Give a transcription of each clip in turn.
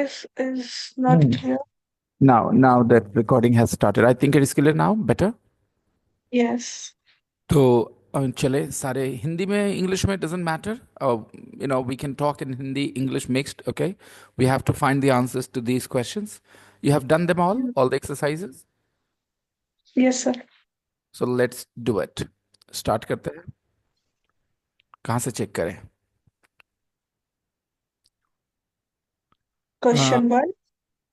voice is not Hmm. clear. Now that recording has started. I think it is clear now. Better. Yes. तो चले सारे हिंदी में English में doesn't matter. We can talk in Hindi, English mixed. Okay. We have to find the answers to these questions. You have done them all the exercises. Yes, sir. So let's do it. Start करते हैं. कहाँ से check करें? Question one.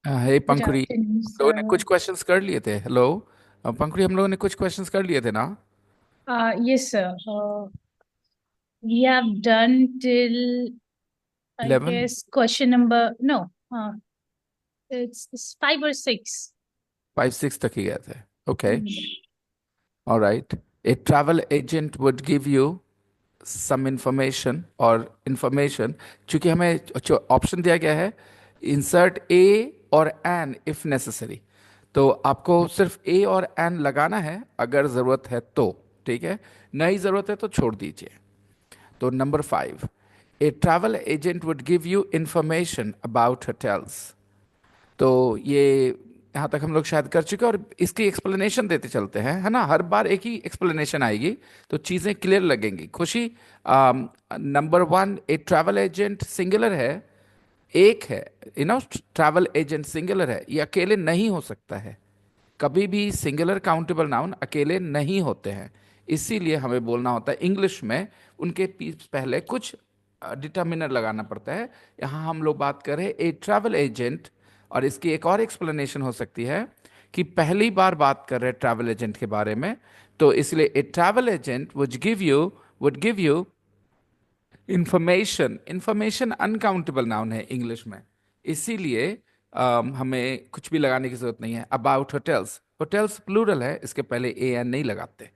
हे Good पंखुड़ी, afternoon, हम लोगों ने sir. कुछ questions कर लिए थे. हेलो पंखुड़ी, हम लोगों ने कुछ क्वेश्चंस कर लिए थे ना? Yes, sir. We have done till, I 11, guess, question number, no, it's 5 or 6. 5 6 तक ही गए थे. Okay. Yeah. All right. A travel agent would give you some information or information. चूंकि हमें जो ऑप्शन दिया गया है, इंसर्ट ए और एन इफ नेसेसरी, तो आपको सिर्फ ए और एन लगाना है अगर जरूरत है तो. ठीक है, नहीं जरूरत है तो छोड़ दीजिए. तो number 5, A travel agent would give you information about hotels. तो ये यहाँ तक हम लोग शायद कर चुके हैं, और इसकी एक्सप्लेनेशन देते चलते हैं, है ना. हर बार एक ही एक्सप्लेनेशन आएगी तो चीजें क्लियर लगेंगी. खुशी, नंबर 1, ए ट्रैवल एजेंट सिंगुलर है, एक है. ट्रैवल एजेंट सिंगुलर है, ये अकेले नहीं हो सकता है. कभी भी सिंगुलर काउंटेबल नाउन अकेले नहीं होते हैं. इसीलिए हमें बोलना होता है इंग्लिश में उनके पहले कुछ डिटर्मिनर लगाना पड़ता है. यहाँ हम लोग बात करें ए ट्रैवल एजेंट, और इसकी एक और एक्सप्लेनेशन हो सकती है कि पहली बार बात कर रहे हैं ट्रैवल एजेंट के बारे में, तो इसलिए a travel agent would give you information. Information uncountable noun है इंग्लिश में, इसीलिए हमें कुछ भी लगाने की जरूरत नहीं है. अबाउट होटल्स, होटल्स प्लूरल है, इसके पहले ए एन नहीं लगाते.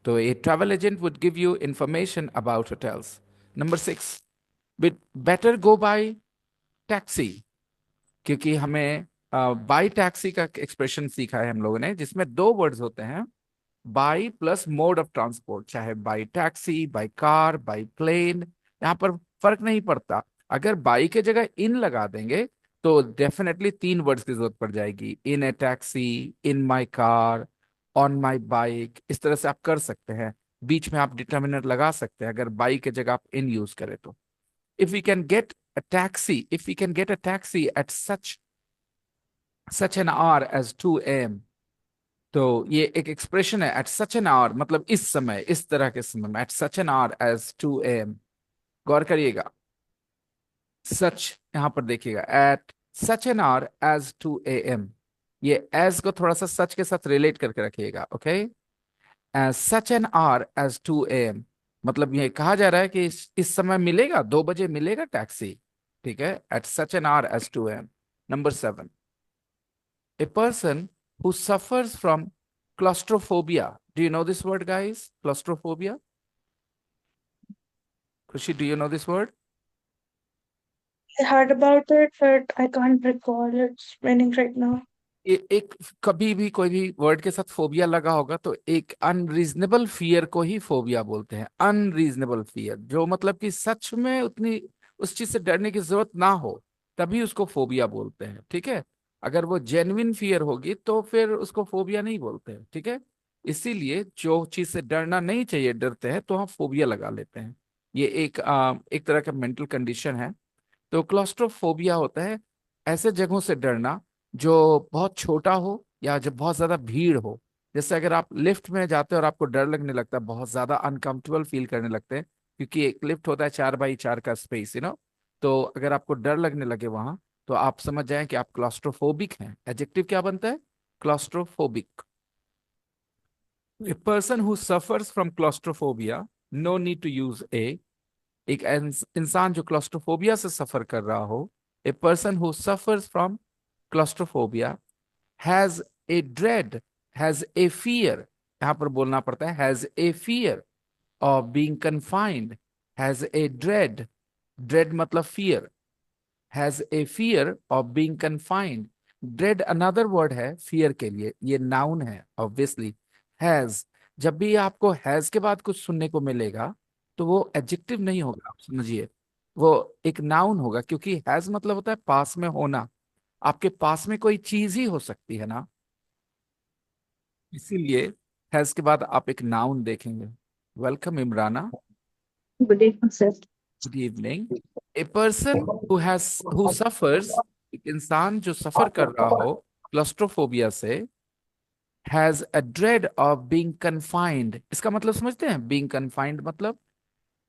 तो a travel agent would give you information about hotels. Number 6, better go by taxi. क्योंकि हमें बाय टैक्सी का एक्सप्रेशन सीखा है हम लोगों ने, जिसमें दो वर्ड्स होते हैं, by plus mode of transport. चाहे by taxi, by car, by plane, यहाँ पर फर्क नहीं पड़ता. अगर बाई के जगह इन लगा देंगे तो डेफिनेटली तीन वर्ड्स की जरूरत पड़ जाएगी. In a taxi, in my car, on my bike. इस तरह से आप कर सकते हैं. बीच में आप डिटर्मिनर लगा सकते हैं अगर बाई के जगह आप इन यूज करें तो. If we can get a taxi, if we can get a taxi at such an hour as 2 AM, तो ये एक एक्सप्रेशन है. एट सच एन आवर मतलब इस समय, इस तरह के समय में. At such an hour as 2 AM. गौर करिएगा, सच यहां पर देखिएगा, at such an hour as 2 AM. ये एज को थोड़ा सा सच के साथ रिलेट करके रखिएगा. Okay, as such an hour as 2 AM, मतलब ये कहा जा रहा है कि इस समय मिलेगा, 2 बजे मिलेगा टैक्सी. ठीक है, at such an hour as 2 AM. Number 7, a person who suffers from claustrophobia. Do you know this word, guys? Claustrophobia? Khushi, do you know this word? I heard about it, but I can't recall its meaning right now. एक कभी भी कोई भी word के साथ phobia लगा होगा तो एक अनरीजनेबल फियर को ही फोबिया बोलते हैं. अनरीजनेबल फियर, जो मतलब कि सच में उतनी उस चीज से डरने की जरूरत ना हो, तभी उसको फोबिया बोलते हैं. ठीक है, अगर वो जेन्युइन फियर होगी तो फिर उसको फोबिया नहीं बोलते हैं. ठीक है, इसीलिए जो चीज से डरना नहीं चाहिए डरते हैं तो हम फोबिया लगा लेते हैं. ये एक तरह का मेंटल कंडीशन है. तो क्लॉस्ट्रोफोबिया होता है ऐसे जगहों से डरना जो बहुत छोटा हो या जब बहुत ज्यादा भीड़ हो. जैसे अगर आप लिफ्ट में जाते हैं और आपको डर लगने लगता है, बहुत ज्यादा अनकंफर्टेबल फील करने लगते हैं, क्योंकि एक लिफ्ट होता है 4x4 का स्पेस, तो अगर आपको डर लगने लगे वहां, तो आप समझ जाएं कि आप क्लॉस्ट्रोफोबिक हैं. एडजेक्टिव क्या बनता है? Claustrophobic. A person who suffers from claustrophobia, no need to use a. एक इंसान जो क्लॉस्ट्रोफोबिया से सफर कर रहा हो, a person who suffers from claustrophobia has a dread, has a fear. यहां पर बोलना पड़ता है has a fear of being confined. Has a dread, dread मतलब fear. Has a fear of being confined. Dread another word है fear के लिए, ये नाउन है ऑब्वियसली. हैज, जब भी आपको हैज के बाद कुछ सुनने को मिलेगा तो वो एडजेक्टिव नहीं होगा, आप समझिए. वो एक नाउन होगा, क्योंकि हैज मतलब होता है पास में होना। आपके पास में कोई चीज ही हो सकती है ना, इसीलिए हैज के बाद आप एक नाउन देखेंगे। Welcome Imrana. Good evening, sir. Good evening. A person who suffers, एक इंसान जो सफर कर रहा हो क्लस्ट्रोफोबिया से, has a dread of being confined. इसका मतलब समझते हैं? बीइंग कन्फाइंड मतलब,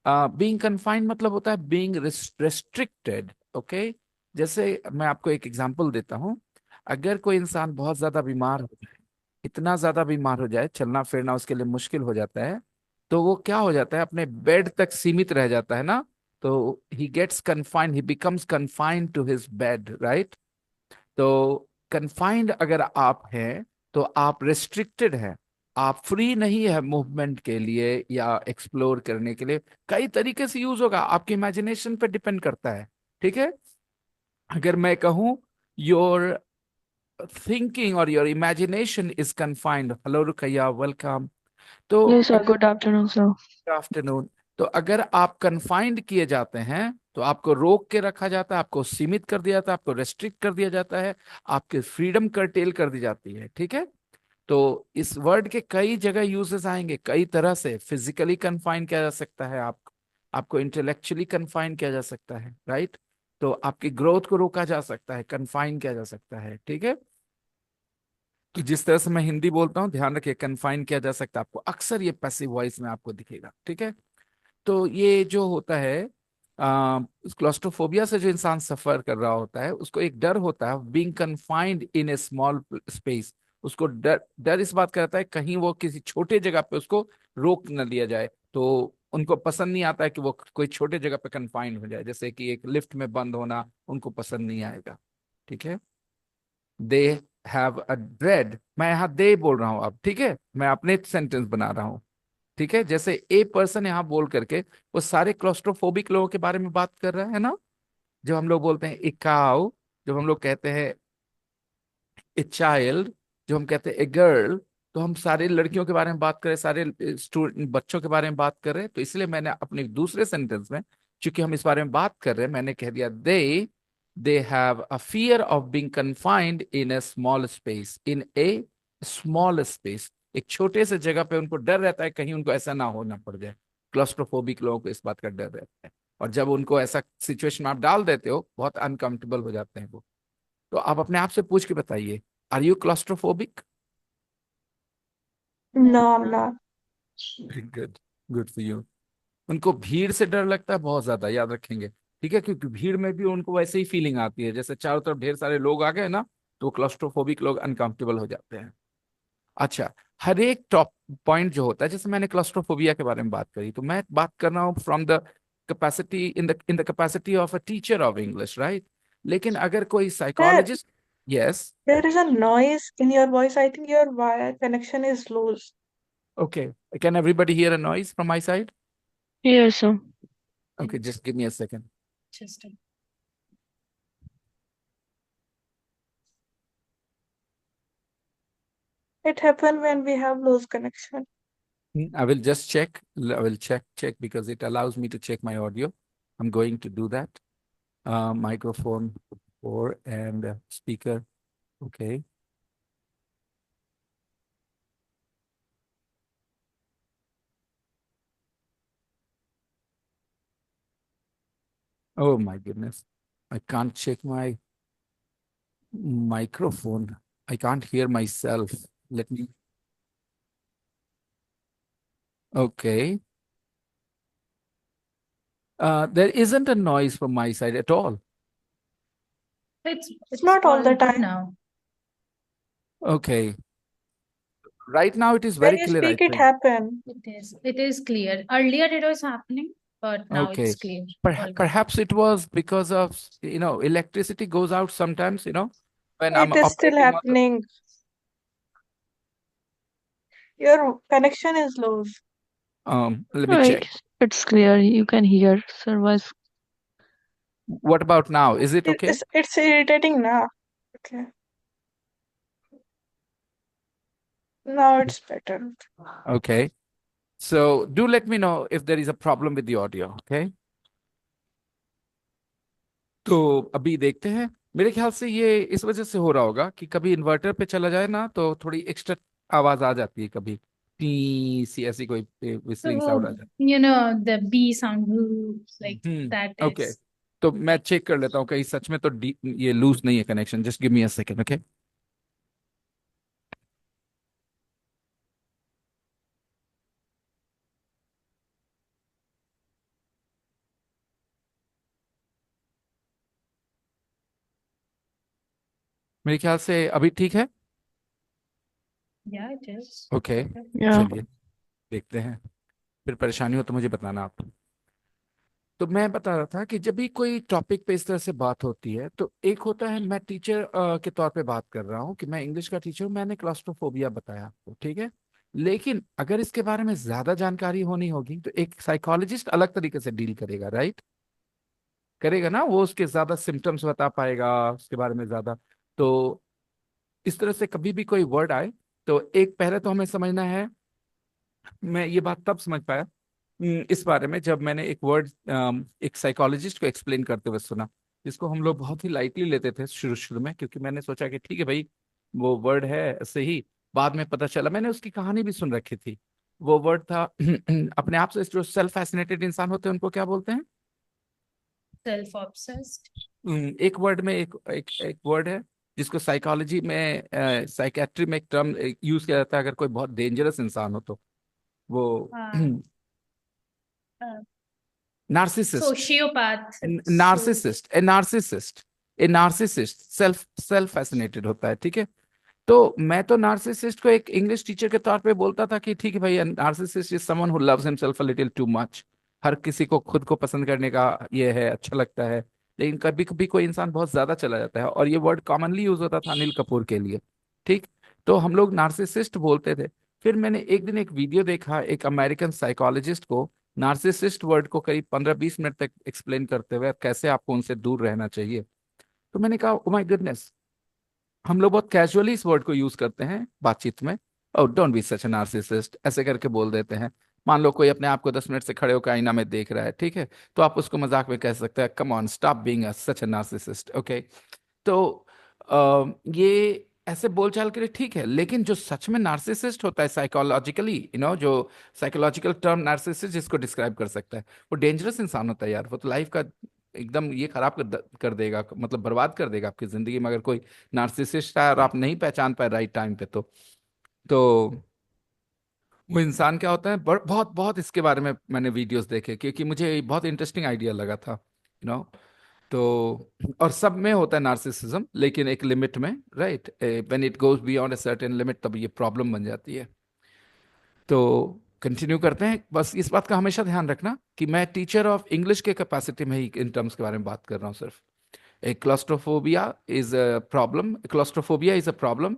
बीइंग कन्फाइंड मतलब होता है बीइंग रेस्ट्रिक्टेड। ओके, जैसे मैं आपको एक एग्जांपल देता हूं। अगर कोई इंसान बहुत ज्यादा बीमार हो जाए, इतना ज्यादा बीमार हो जाए, चलना फिरना उसके लिए मुश्किल हो जाता है, तो वो क्या हो जाता है, अपने बेड तक सीमित रह जाता है ना। तो he gets confined, he becomes confined to his bed, right. तो कन्फाइंड अगर आप हैं तो आप रेस्ट्रिक्टेड हैं, आप फ्री नहीं है मूवमेंट के लिए या एक्सप्लोर करने के लिए। कई तरीके से यूज होगा, आपकी इमेजिनेशन पे डिपेंड करता है। ठीक है, अगर मैं कहूं योर थिंकिंग और your imagination is confined, hello Rukaiya welcome. तो Yes, sir. Good afternoon, sir. Afternoon. तो अगर आप कन्फाइंड किए जाते हैं तो आपको रोक के रखा जाता है, आपको सीमित कर दिया जाता है, आपको रेस्ट्रिक्ट कर दिया जाता है, आपकी फ्रीडम कर्टेल कर दी जाती है। ठीक है, तो इस वर्ड के कई जगह यूजेस आएंगे, कई तरह से। फिजिकली कन्फाइन किया जा सकता है, आपको इंटेलेक्चुअली कन्फाइन किया जा सकता है, राइट। तो आपकी ग्रोथ को रोका जा सकता है, कन्फाइन किया जा सकता है। ठीक है, तो जिस तरह से मैं हिंदी बोलता हूँ ध्यान रखिए, कन्फाइन किया जा सकता है आपको, अक्सर ये पैसिव वॉइस में आपको दिखेगा। ठीक है, तो ये जो होता है, क्लॉस्ट्रोफोबिया से जो इंसान सफर कर रहा होता है उसको एक डर होता है बीइंग कन्फाइंड इन ए स्मॉल स्पेस। उसको डर डर इस बात का रहता है कहीं वो किसी छोटे जगह पे उसको रोक न लिया जाए। तो उनको पसंद नहीं आता है कि वो कोई छोटे जगह पे कन्फाइंड हो जाए, जैसे कि एक लिफ्ट में बंद होना उनको पसंद नहीं आएगा। ठीक है, दे हैव अ ड्रेड, मैं यहाँ दे बोल रहा हूँ अब। ठीक है, मैं अपने सेंटेंस बना रहा हूँ। ठीक है, जैसे ए पर्सन यहाँ बोल करके वो सारे क्लोस्ट्रोफोबिक लोगों के बारे में बात कर रहा है ना। जब हम लोग बोलते हैं ए काउ, जब हम लोग कहते हैं ए चाइल्ड, जो हम कहते हैं ए गर्ल, तो हम सारे लड़कियों के बारे में बात करें, सारे स्टूडेंट बच्चों के बारे में बात कर रहे हैं। तो इसलिए मैंने अपने दूसरे सेंटेंस में, चूंकि हम इस बारे में बात कर रहे हैं, मैंने कह दिया they have a fear of being confined in a small space, in A small space. एक छोटे से जगह पे उनको डर रहता है कहीं उनको ऐसा ना होना पड़ जाए। क्लॉस्ट्रोफोबिक लोगों को इस बात का डर रहता है, और जब उनको ऐसा सिचुएशन में आप डाल देते हो बहुत अनकंफर्टेबल हो जाते हैं वो। तो आप अपने आप से पूछ के बताइए, are you claustrophobic? No, I'm not. Good, good for you. उनको भीड़ से डर लगता है बहुत ज्यादा, याद रखेंगे। ठीक है, क्योंकि भीड़ में भी उनको वैसे ही फीलिंग आती है, जैसे चारों तरफ ढेर सारे लोग आ गए ना, तो क्लॉस्ट्रोफोबिक लोग अनकंफर्टेबल हो जाते हैं। अच्छा, हर एक टॉप पॉइंट जो होता है, जैसे मैंने क्लॉस्ट्रोफोबिया के बारे में बात करी, तो मैं बात कर रहा हूँ from the capacity, in the capacity of a teacher of English, right. लेकिन अगर कोई There, psychologist, yes, there is a noise in your voice. I think your wire connection is loose. Okay, can everybody here a noise from my side? Yes, sir. Okay, just give me a second. Just It happens when we have loose connection. I will just check. I will check because it allows me to check my audio. I'm going to do that. Microphone 4 and speaker. Okay. Oh my goodness. I can't check my microphone. I can't hear myself. Let me. Okay. There isn't a noise from my side at all. it's Not all all the good time. now. Okay. Right now it is When very you clear, I speak, it think. happen. It is clear. Earlier it was happening, but now it's Okay. clear. All good. Perhaps it was because of, electricity goes out sometimes, when I'm It is still operating on the. happening. Your connection is loose. Let me No, check. it's clear. You can hear, sir. Voice. What about now? Is it okay? It's irritating now. Okay. Now it's better. Okay. So do let me know if there is a problem with the audio. Okay. तो अभी देखते हैं। मेरे ख्याल से ये इस वजह से हो रहा होगा कि कभी इन्वर्टर पे चला जाए ना तो थोड़ी एक्स्ट्रा आवाज आ जाती है, कभी टी सी ऐसी कोई विस्लिंग साउंड आ So, जाती the B sound, woo, like है। that okay, is. तो मैं चेक कर लेता हूँ कहीं सच में तो ये लूज नहीं है connection. Just give me a second, okay. मेरे ख्याल से अभी ठीक है। Yeah, it is. Okay, Okay. Yeah. चलिए देखते हैं। फिर परेशानी हो तो मुझे बताना आप। तो मैं बता रहा था कि जब भी कोई टॉपिक पे इस तरह से बात होती है तो एक होता है, मैं टीचर के तौर पे बात कर रहा हूँ कि मैं इंग्लिश का टीचर हूँ, मैंने क्लास्ट्रोफोबिया बताया आपको, ठीक है। लेकिन अगर इसके बारे में ज्यादा जानकारी होनी होगी तो एक साइकोलॉजिस्ट अलग तरीके से डील करेगा, राइट? करेगा ना, वो उसके ज्यादा सिम्टम्स बता पाएगा उसके बारे में ज्यादा। तो इस तरह से कभी भी कोई वर्ड आए तो एक पहले तो हमें समझना है। मैं ये बात तब समझ पाया इस बारे में जब मैंने एक वर्ड एक साइकोलॉजिस्ट को एक्सप्लेन करते हुए सुना, जिसको हम लोग बहुत ही लाइटली लेते थे शुरू शुरू में, क्योंकि मैंने सोचा कि ठीक है भाई, वो वर्ड है ऐसे ही। बाद में पता चला, मैंने उसकी कहानी भी सुन रखी थी। वो वर्ड था अपने आप से जो सेल्फ फैसिनेटेड इंसान होते हैं उनको क्या बोलते हैं? Self-obsessed. एक वर्ड में एक वर्ड है जिसको साइकोलॉजी में साइकेट्री में एक टर्म यूज किया जाता है अगर कोई बहुत डेंजरस इंसान हो तो। वो Uh, uh, narcissist. Sociopath. So, narcissist, a narcissist, a narcissist self self fascinated होता है, ठीक है। तो मैं तो नार्सिसिस्ट को एक इंग्लिश टीचर के तौर पे बोलता था कि ठीक है भाई, narcissist is someone who loves himself a little too much. हर किसी को खुद को पसंद करने का ये है, अच्छा लगता है। लेकिन कभी कभी कोई इंसान बहुत ज्यादा चला जाता है, और ये वर्ड कॉमनली यूज होता था अनिल कपूर के लिए, ठीक। तो हम लोग नार्सिसिस्ट बोलते थे। फिर मैंने एक दिन एक वीडियो देखा एक अमेरिकन साइकोलॉजिस्ट को नार्सिसिस्ट वर्ड को करीब 15-20 मिनट तक एक्सप्लेन करते हुए कैसे आपको उनसे दूर रहना चाहिए। तो मैंने कहा ओ माय गुडनेस, हम लोग बहुत कैजुअली इस वर्ड को यूज करते हैं बातचीत में। Oh don't be such A narcissist ऐसे करके बोल देते हैं। मान लो कोई अपने आप को 10 मिनट से खड़े होकर आईना में देख रहा है, ठीक है, तो आप उसको मजाक में कह सकते हैं come on stop being such A narcissist, okay. तो ये ऐसे बोलचाल के लिए ठीक है, लेकिन जो सच में नार्सिसिस्ट होता है साइकोलॉजिकली, जो साइकोलॉजिकल टर्म नार्सिसिस्ट जिसको डिस्क्राइब कर सकता है, वो डेंजरस इंसान होता है यार। वो तो लाइफ का एकदम ये खराब कर देगा, मतलब बर्बाद कर देगा आपकी जिंदगी में, अगर कोई नार्सिसिस्ट है और आप नहीं पहचान पाए राइट टाइम पे तो वो इंसान क्या होता है। बहुत बहुत इसके बारे में मैंने वीडियोस देखे क्योंकि मुझे बहुत इंटरेस्टिंग आइडिया लगा था, नो। तो और सब में होता है नार्सिसिज्म, लेकिन एक लिमिट में, right. When it goes beyond a certain limit तब ये प्रॉब्लम बन जाती है। तो कंटिन्यू करते हैं। बस इस बात का हमेशा ध्यान रखना कि मैं टीचर ऑफ इंग्लिश के कैपेसिटी में ही इन टर्म्स के बारे में बात कर रहा हूँ सिर्फ। A claustrophobia is a problem. Claustrophobia is a problem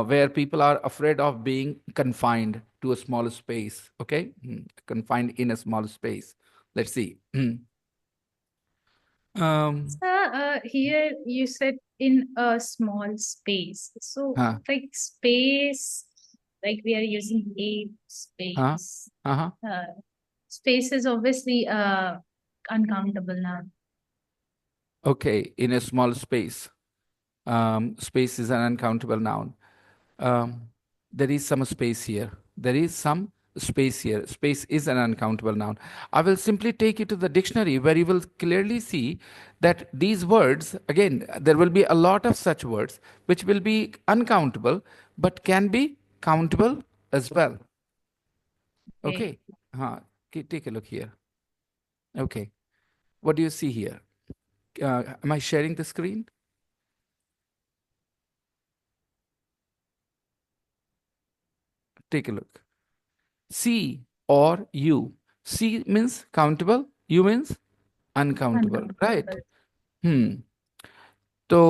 where people are afraid of being confined to a small space. Okay, confined in a small space. Let's see. um, here you said in a small space. So, हाँ like space, like we are using a हाँ space. हाँ हाँ. Space is obviously uncountable now. Okay, in a small space. Space is an uncountable noun. Um, there is some space here. There is some space here. Space is an uncountable noun. I will simply take you to the dictionary where you will clearly see that these words, again, there will be a lot of such words which will be uncountable but can be countable as well. Okay. Huh. Take a look here. Okay. What do you see here? Am I sharing the screen? Take a look. C or U. C means countable, U means uncountable, right? Uncountable. Hmm. तो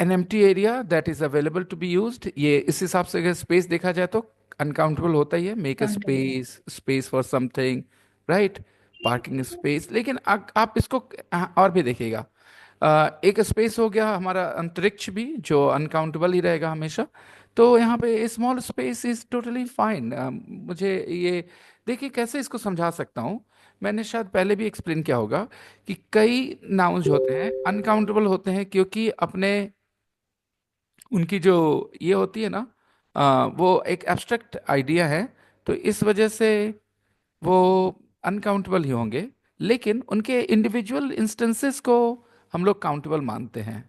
an empty area that is available to be used, ये इस हिसाब से अगर space देखा जाए तो uncountable होता ही है। Make a Countable. Space, space for something, right. Parking space. लेकिन आप इसको और भी देखिएगा। एक स्पेस हो गया हमारा अंतरिक्ष भी, जो अनकाउंटेबल ही रहेगा हमेशा। तो यहाँ पे small space is totally fine. मुझे ये देखिए कैसे इसको समझा सकता हूँ। मैंने शायद पहले भी एक्सप्लेन किया होगा कि कई नाउन्स होते हैं अनकाउंटेबल होते हैं, क्योंकि अपने उनकी जो ये होती है ना, वो एक एब्स्ट्रैक्ट आइडिया है, तो इस वजह से वो अनकाउंटेबल ही होंगे। लेकिन उनके इंडिविजुअल इंस्टेंसेस को हम लोग काउंटेबल मानते हैं।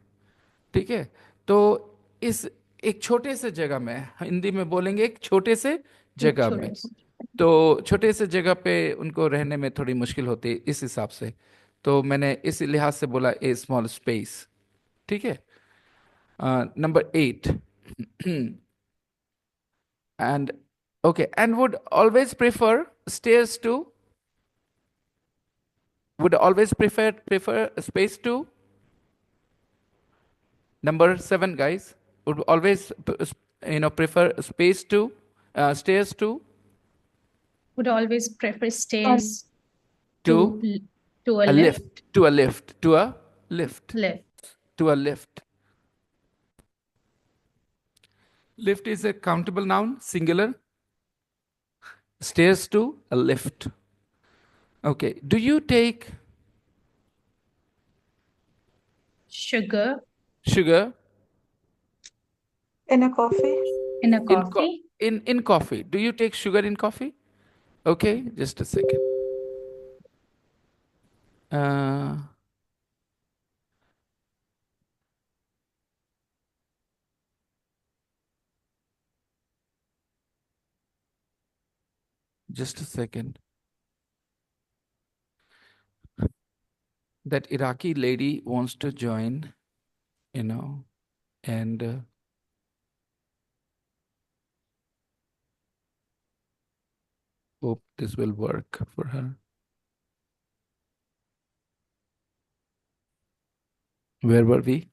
ठीक है। तो इस एक छोटे से जगह में, हिंदी में बोलेंगे एक छोटे से एक जगह में, छोटे से तो छोटे से जगह पे उनको रहने में थोड़ी मुश्किल होती है, इस हिसाब से तो मैंने इस लिहाज से बोला ए स्मॉल स्पेस। ठीक है। Number 8 and okay, and would always prefer stairs to, would always prefer space to. Number 7, guys, would always prefer space to, stairs would always prefer Um, stairs to to a a lift, lift. to a lift, to a lift, Lift. to a lift. Lift is a countable noun, singular. Stairs to a lift. Okay, do you take Sugar sugar In a coffee? in a in coffee. in coffee? Do you take sugar in coffee? Okay, just a second. Uh, just a second. That Iraqi lady wants to join, you know, and hope this will work for her. Where were we?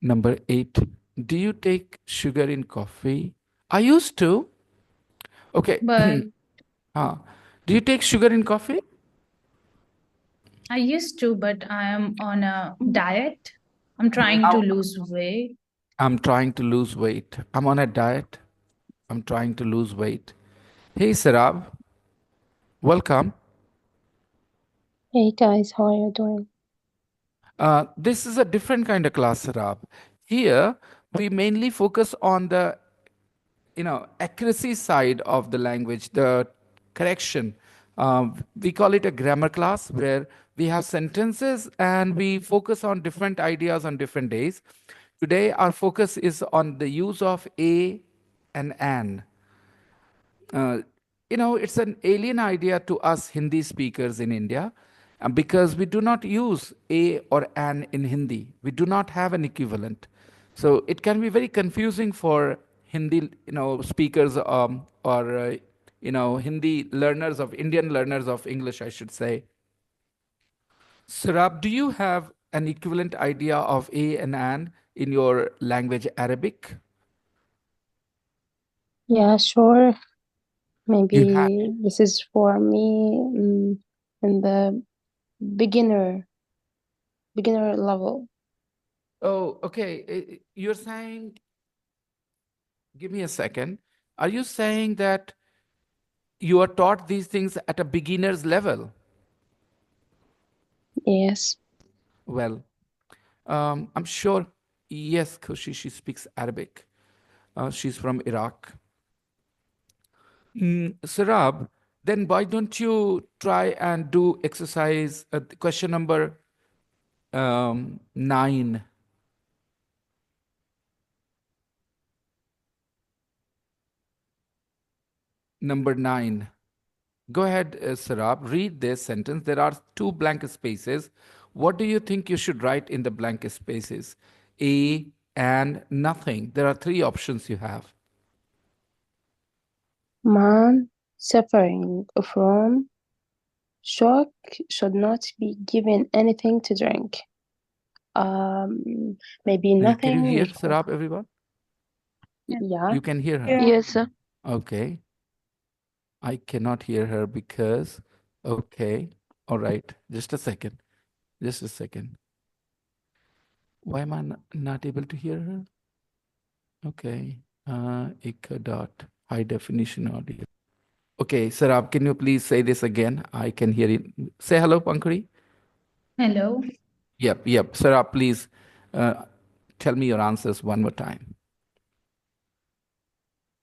Number 8. Do you take sugar in coffee? I used to. Okay. But Do you take sugar in coffee? I used to, but I am on a diet. I'm trying to Now lose weight. I'm trying to lose weight. I'm on a diet. I'm trying to lose weight. Hey, Sarab, welcome. Hey guys, how are you doing? This is a different kind of class, Sarab. Here, we mainly focus on the accuracy side of the language, the correction. We call it a grammar class where we have sentences and we focus on different ideas on different days. Today, our focus is on the use of a and an. uh, it's an alien idea to us Hindi speakers in India, because we do not use a or an in Hindi. We do not have an equivalent. So it can be very confusing for Hindi, speakers, or Hindi learners of Indian learners of English, I should say. Surab, do you have an equivalent idea of a and an in your language, Arabic? Yeah, sure. You have. Maybe this is for me in the beginner level. Oh, okay. You're saying, give me a second. Are you saying that you are taught these things at a beginner's level? Yes. Well, I'm sure, yes, Khushi, she speaks Arabic. She's from Iraq. Sarab, then why don't you try and do exercise, question number 9? Number 9. Go ahead, Sarab, read this sentence. There are two blank spaces. What do you think you should write in the blank spaces? A and nothing. There are three options you have. Man suffering from shock should not be given anything to drink. Maybe Can you nothing hear because Sarab, everyone? yeah. You can hear her? Yeah. Yes, sir. Okay. I cannot hear her because, okay. All right. Just a second. Just a second. Why am I not able to hear her? Okay. Ek dot high definition audio. Okay, Sarab, can you please say this again? I can hear it. Say hello, Pankari. Hello. Yep. Sarab, please tell me your answers one more time.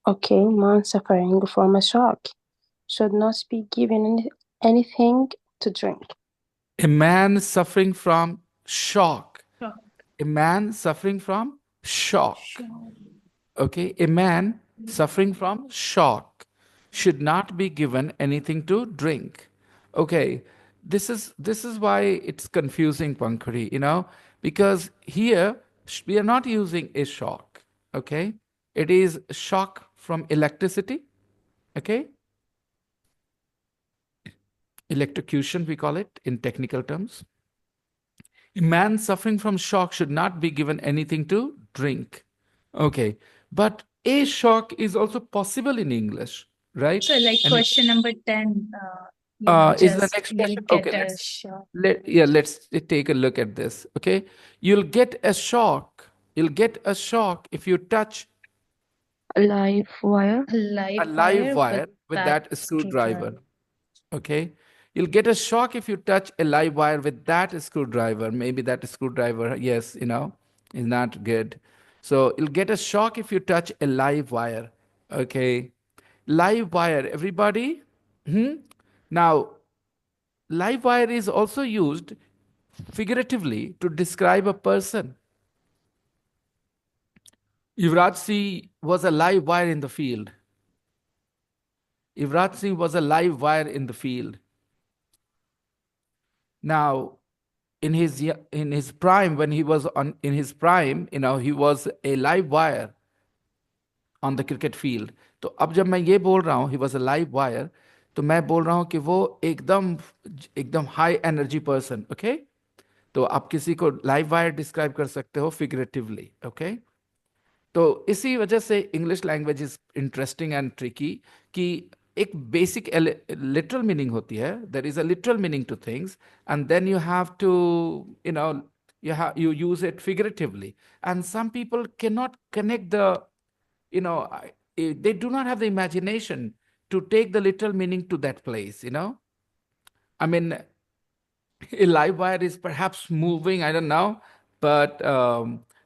Okay, man suffering from a shock should not be given anything to drink. A man suffering from shock. Shock. A man suffering from shock. Shock. Okay, a man suffering from shock should not be given anything to drink. Okay, this is why it's confusing, Pankari, because here we are not using a shock. Okay, it is shock from electricity. Okay, electrocution we call it in technical terms. A man suffering from shock should not be given anything to drink. Okay, but a shock is also possible in English, right? So, like And question number 10, is the just next you'll question? get Okay, a shock. let's take a look at this. Okay, you'll get a shock. You'll get a shock if you touch Live wire. A live a live wire wire with that screwdriver. Okay, you'll get a shock if you touch a live wire with that screwdriver. Maybe that screwdriver, yes, is not good. So you'll get a shock if you touch a live wire. Okay, live wire, everybody. Now, live wire is also used figuratively to describe a person. Yuvraj Singh was a live wire in the field. Yuvraj Singh was a live wire in the field. Now, in his prime, when he was in his prime, he was a live wire on the cricket field. तो अब जब मैं ये बोल रहा हूँ he was a live wire, तो मैं बोल रहा हूँ कि वो एकदम एकदम हाई एनर्जी पर्सन. ओके, तो आप किसी को लाइव वायर डिस्क्राइब कर सकते हो फिगरेटिवली. ओके, तो इसी वजह से English language is interesting and tricky कि एक बेसिक लिटरल मीनिंग होती है. There is a literal meaning to things and then you have to you know you use it figuratively, and some people cannot connect the they do not have the imagination to take the literal meaning to that place. I mean, a live wire is perhaps moving, I don't know, but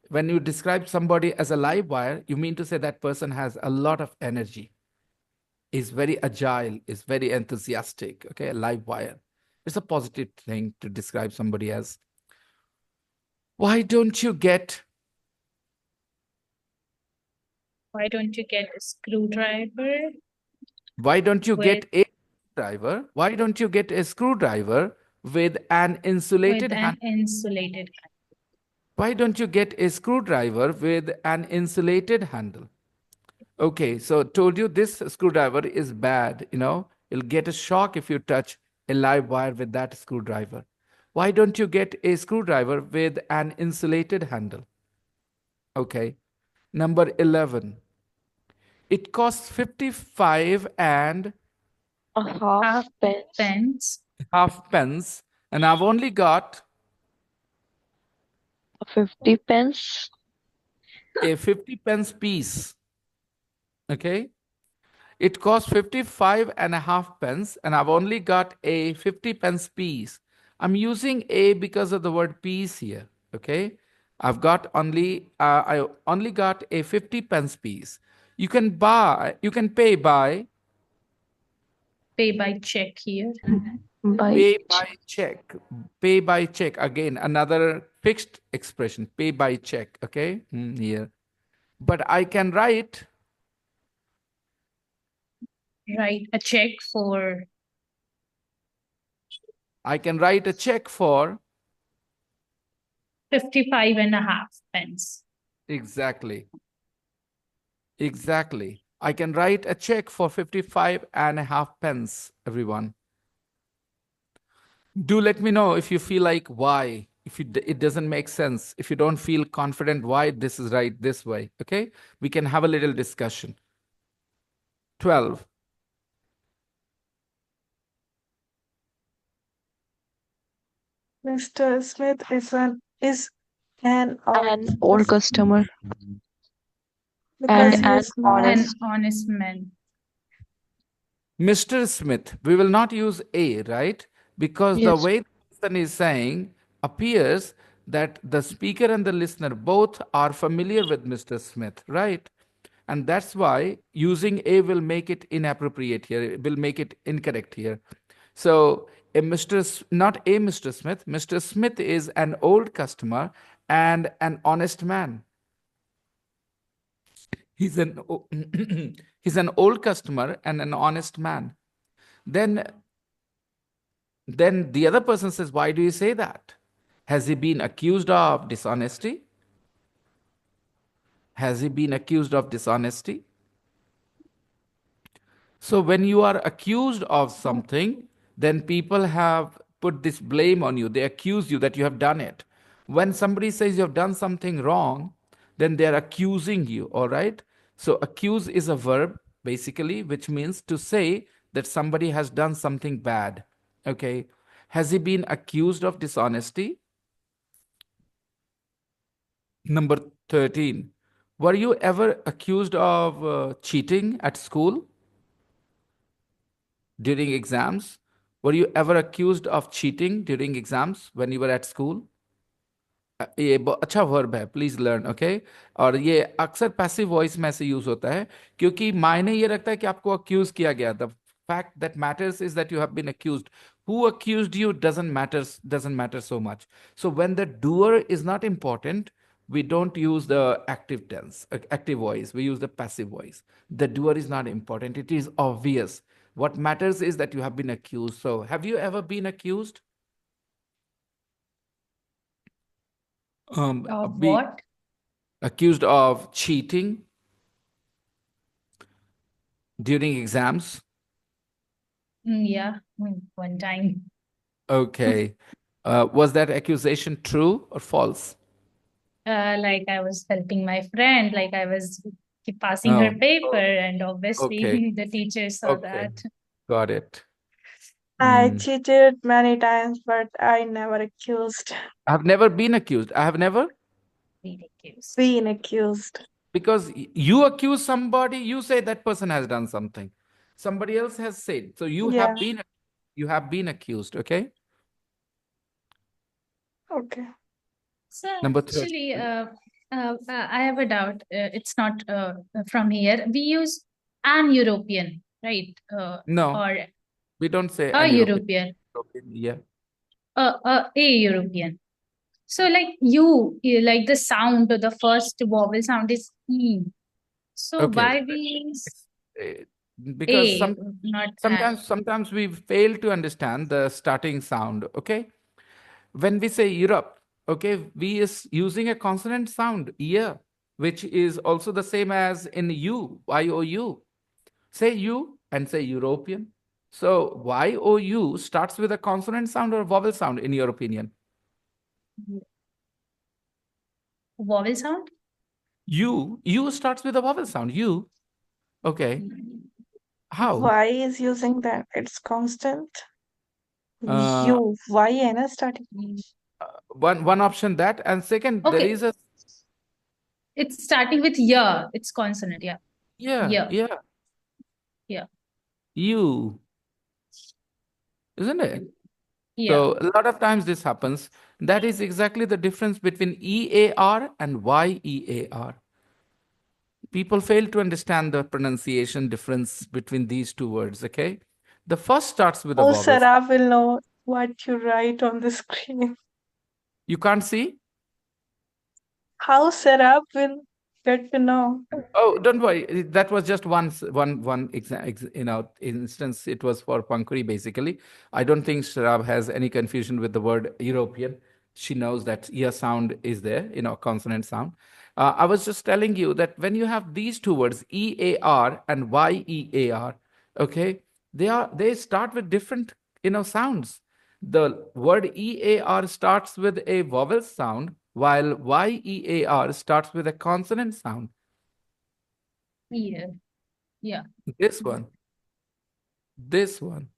when you describe somebody as a live wire, you mean to say that person has a lot of energy, is very agile, is very enthusiastic. Okay, a live wire. It's a positive thing to describe somebody as. Why don't you get Why don't you get a screwdriver why don't you with, get a driver? Why don't you get a screwdriver with an with insulated an handle? insulated Why don't you get a screwdriver with an insulated handle? Okay, so told you this screwdriver is bad, you'll get a shock if you touch a live wire with that screwdriver. Why don't you get a screwdriver with an insulated handle? Okay, number 11. It costs 55 and A half pence. pence, half pence, and I've only got 50 pence. a 50 pence piece. Okay, it costs 55 and a half pence, and I've only got a 50 pence piece. I'm using a because of the word piece here. Okay, I only got a 50 pence piece. You can pay by pay by check here. check. Pay by check. Again, another fixed expression, pay by check. Okay, here. But I can write Write a check for I can write a check for 55 and a half pence. exactly. Exactly. I can write a check for 55 and a half pence, everyone. Do let me know if you feel like why, if it doesn't make sense, if you don't feel confident why this is right this way. Okay, we can have a little discussion. 12. Mr. Smith is an Old customer. because And he is honest. An honest man. Mr. Smith, we will not use a, right? Because the Yes. way the person is saying appears that the speaker and the listener both are familiar with Mr. Smith, right? And that's why using a will make it inappropriate here, it will make it incorrect here. So, not a Mr. Smith, Mr. Smith is an old customer and an honest man. He's an he's an old customer and an honest man. Then then the other person says, why do you say that? Has he been accused of dishonesty? Has he been accused of dishonesty? So when you are accused of something, then people have put this blame on you. They accuse you that you have done it. When somebody says you have done something wrong, then they are accusing you, all right? So accuse is a verb, basically, which means to say that somebody has done something bad. Okay. Has he been accused of dishonesty? Number 13. Were you ever accused of cheating at school during exams? Were you ever accused of cheating during exams when you were at school? ये अच्छा verb है, please learn, okay. और ये अक्सर passive voice में से use होता है क्योंकि मायने ये रखता है कि आपको अक्यूज किया गया। The fact that matters is that you have been accused. Who accused you doesn't matter so much. So when the doer is not important, we don't use the active tense, active voice. We use the passive voice. The doer is not important. It is obvious. What matters is that you have been accused. So have you ever been accused? Of Be what? accused of cheating during exams? Yeah, one time. Okay. Was that accusation true or false? Like I was helping my friend, like I was keep passing her Oh, paper, and okay. obviously the teacher saw Okay. that. Got it. I Mm. cheated many times, but I never accused. I have never been accused. I have never, Being accused. Being accused. because you accuse somebody, you say that person has done something. Somebody else has said. So Yeah. you have been accused, okay? Okay. So Number actually, 13. I have a doubt. It's not from here. We use an European, right? No, Or we don't say a an European. European, Yeah. a European. So like like the sound, the first vowel sound is E. So Okay. why we use Eh, because A, not an? sometimes we fail to understand the starting sound, okay? When we say Europe, okay, we is using a consonant sound, ear, which is also the same as in you, you. Say you and say European. So you starts with a consonant sound or vowel sound, in your opinion? Vowel sound? You starts with a vowel sound. You, okay. How? Why is using that? It's constant. Uh, You. Why N starting? one option that, and second, there Okay, is a it's starting with ya. It's consonant. Yeah, yeah, yeah, yeah, yeah, you, isn't it? yeah. So a lot of times this happens. That is exactly the difference between EAR and YEAR. People fail to understand the pronunciation difference between these two words, okay? The first starts with a Oh, vowel sound. Sarah will know what you write on the screen. You can't see? How Sarah will get to know? Oh, don't worry. That was just instance. It was for Pankuri, basically. I don't think Sharab has any confusion with the word European. She knows that ear sound is there, consonant sound. I was just telling you that when you have these two words, EAR and YEAR, okay, they start with different, sounds. The word EAR starts with a vowel sound, while YEAR starts with a consonant sound. Yeah, yeah. This one, this one.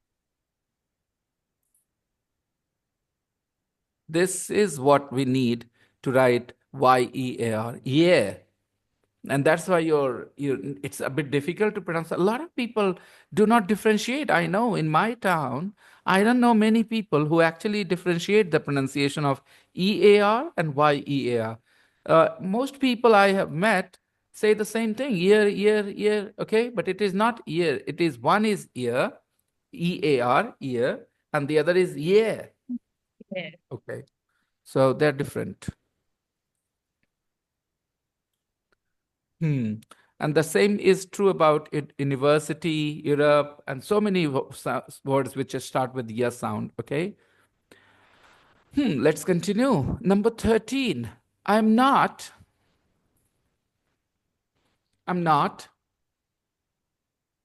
This is what we need to write YEAR. Yeah. And that's why it's a bit difficult to pronounce. A lot of people do not differentiate. I know in my town, I don't know many people who actually differentiate the pronunciation of EAR and YEAR. Most people I have met say the same thing, ear, okay, but it is not ear. It is one is ear, EAR, ear, and the other is yeah. Yeah. Okay, so they're different. Hmm. And the same is true about it, university, Europe, and so many words which start with ya sound. Okay. Let's continue. Number 13. I'm not. I'm not.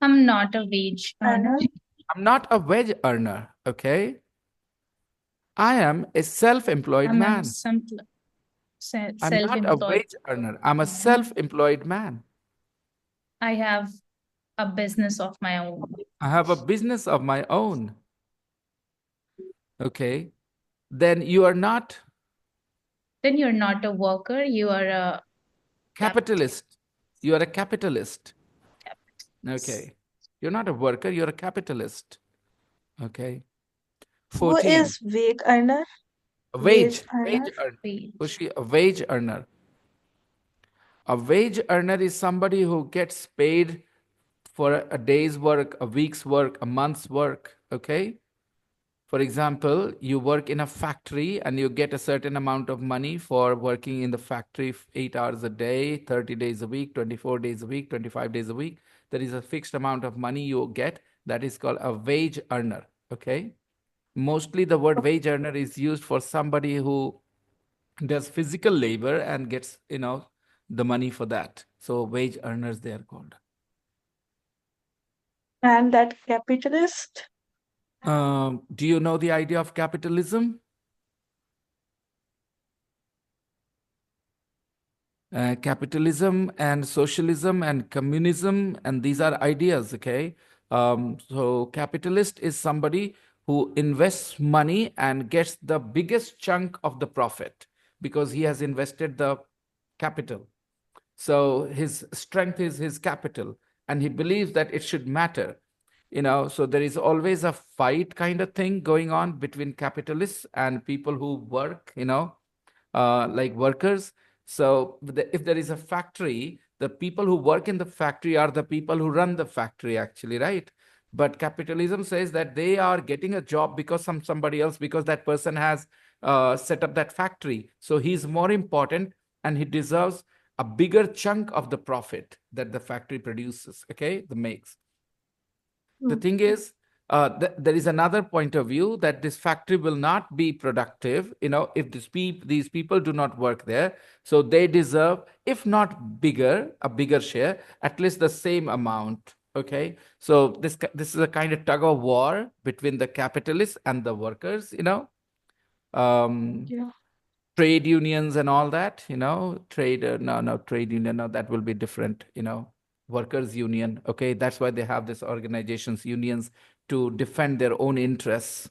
I'm not a wage earner. Earner. I'm not a wage earner. Okay. I am a self-employed I'm a man. I'm not a self-employed wage earner. I'm a man. self-employed man. I have a business of my own. I have a business of my own. Okay. Then you are not Then you're not a worker, you are a capitalist. You are a capitalist. capitalist. Okay. You're not a worker, you're a capitalist. Okay. Who 14. is wage earner? A Wage wage earner. earner. Wage. Kushi, a wage earner. A wage earner is somebody who gets paid for a day's work, a week's work, a month's work. Okay. For example, you work in a factory and you get a certain amount of money for working in the factory 8 hours a day, 30 days a week, 24 days a week, 25 days a week. There is a fixed amount of money you get. That is called a wage earner. Okay. Mostly the word wage earner is used for somebody who does physical labor and gets, the money for that. So wage earners, they are called. And that capitalist. Do you know the idea of capitalism? Capitalism and socialism and communism, and these are ideas. Okay. So capitalist is somebody who invests money and gets the biggest chunk of the profit because he has invested the capital. So his strength is his capital, and he believes that it should matter. So there is always a fight kind of thing going on between capitalists and people who work, like workers. So if there is a factory, the people who work in the factory are the people who run the factory, actually, right? But capitalism says that they are getting a job because somebody else, because that person has set up that factory. So he's more important and he deserves a bigger chunk of the profit that the factory produces, okay, the makes. The thing is, there is another point of view that this factory will not be productive, if these people do not work there. So they deserve, if not a bigger share, at least the same amount. Okay, so this is a kind of tug of war between the capitalists and the workers. Um, Yeah. Trade unions and all that, trade, no, trade union, no, that will be different, workers union. Okay, that's why they have this organizations, unions, to defend their own interests.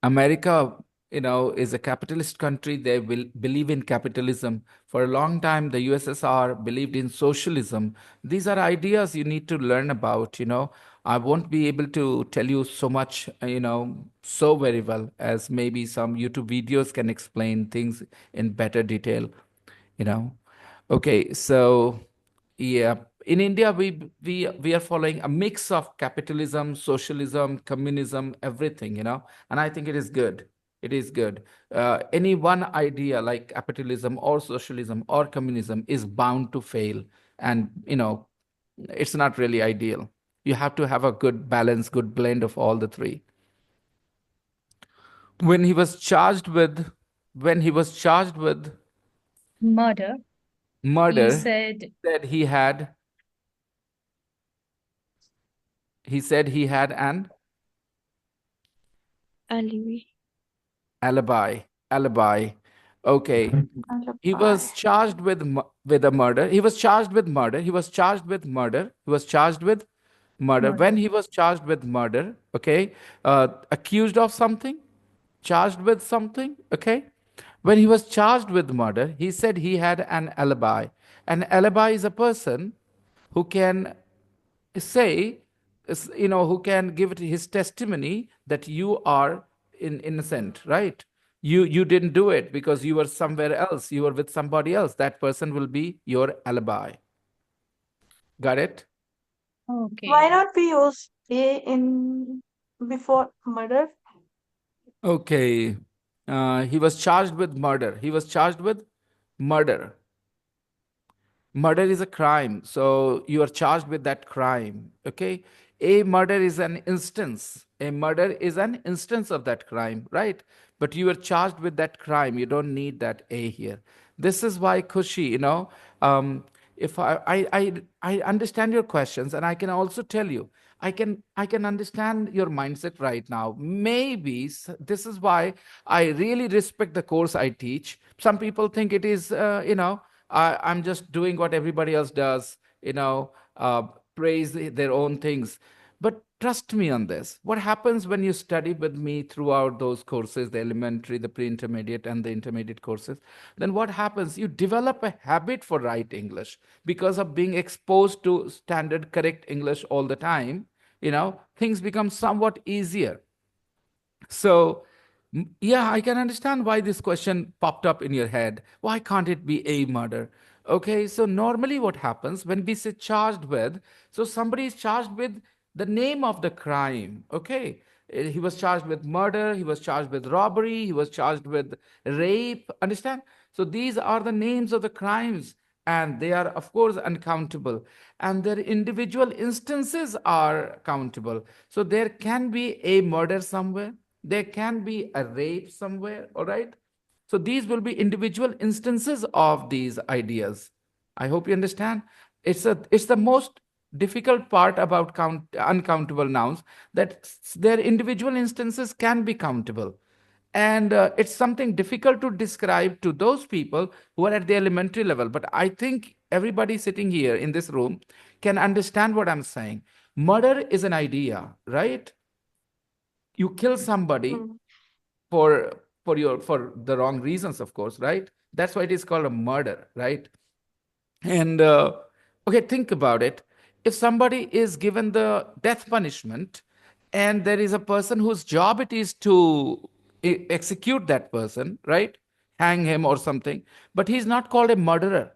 America, is a capitalist country. They will believe in capitalism. For a long time, the USSR believed in socialism. These are ideas you need to learn about. I won't be able to tell you so much, so very well as maybe some YouTube videos can explain things in better detail, you know. Okay, so yeah, in India, we are following a mix of capitalism, socialism, communism, everything, and I think it is good. It is good. Any one idea like capitalism or socialism or communism is bound to fail, and it's not really ideal. You have to have a good balance, good blend of all the three. When he was charged with, when he was charged with Murder. He murder, said said he had he said he had an Alibi. alibi. Okay. He Alibi. was charged with with a murder. He was charged with murder. He was charged with murder. He was charged with murder. When murder. he was charged with murder, okay, accused of something, charged with something, okay. When he was charged with murder, he said he had an alibi. An alibi is a person who can say, who can give his testimony that you are innocent, right? You didn't do it because you were somewhere else. You were with somebody else. That person will be your alibi. Got it? Why Okay. not we use A in before murder? Okay. He was charged with murder. He was charged with murder. Murder is a crime, so you are charged with that crime. Okay. A murder is an instance. A murder is an instance of that crime, right? But you are charged with that crime. You don't need that A here. This is why Kushi, um, if I understand your questions, and I can also tell you, I can understand your mindset right now. Maybe this is why I really respect the course I teach. Some people think it is, I'm just doing what everybody else does, praise their own things. But trust me on this. What happens when you study with me throughout those courses, the elementary, the pre intermediate, and the intermediate courses? Then what happens? You develop a habit for right English because of being exposed to standard correct English all the time. Things become somewhat easier. So, yeah, I can understand why this question popped up in your head. Why can't it be a murder? Okay, so normally what happens when we say charged with, so somebody is charged with the name of the crime. Okay, he was charged with murder, he was charged with robbery, he was charged with rape. Understand? So these are the names of the crimes, and they are, of course, uncountable, and their individual instances are countable. So there can be a murder somewhere, there can be a rape somewhere, all right? So these will be individual instances of these ideas. I hope you understand. It's the most difficult part about uncountable nouns, that their individual instances can be countable. And it's something difficult to describe to those people who are at the elementary level. But I think everybody sitting here in this room can understand what I'm saying. Murder is an idea, right? You kill somebody Hmm. for for the wrong reasons, of course, right? That's why it is called a murder, right? And okay, think about it. If somebody is given the death punishment, and there is a person whose job it is to execute that person, right? Hang him or something, but he's not called a murderer.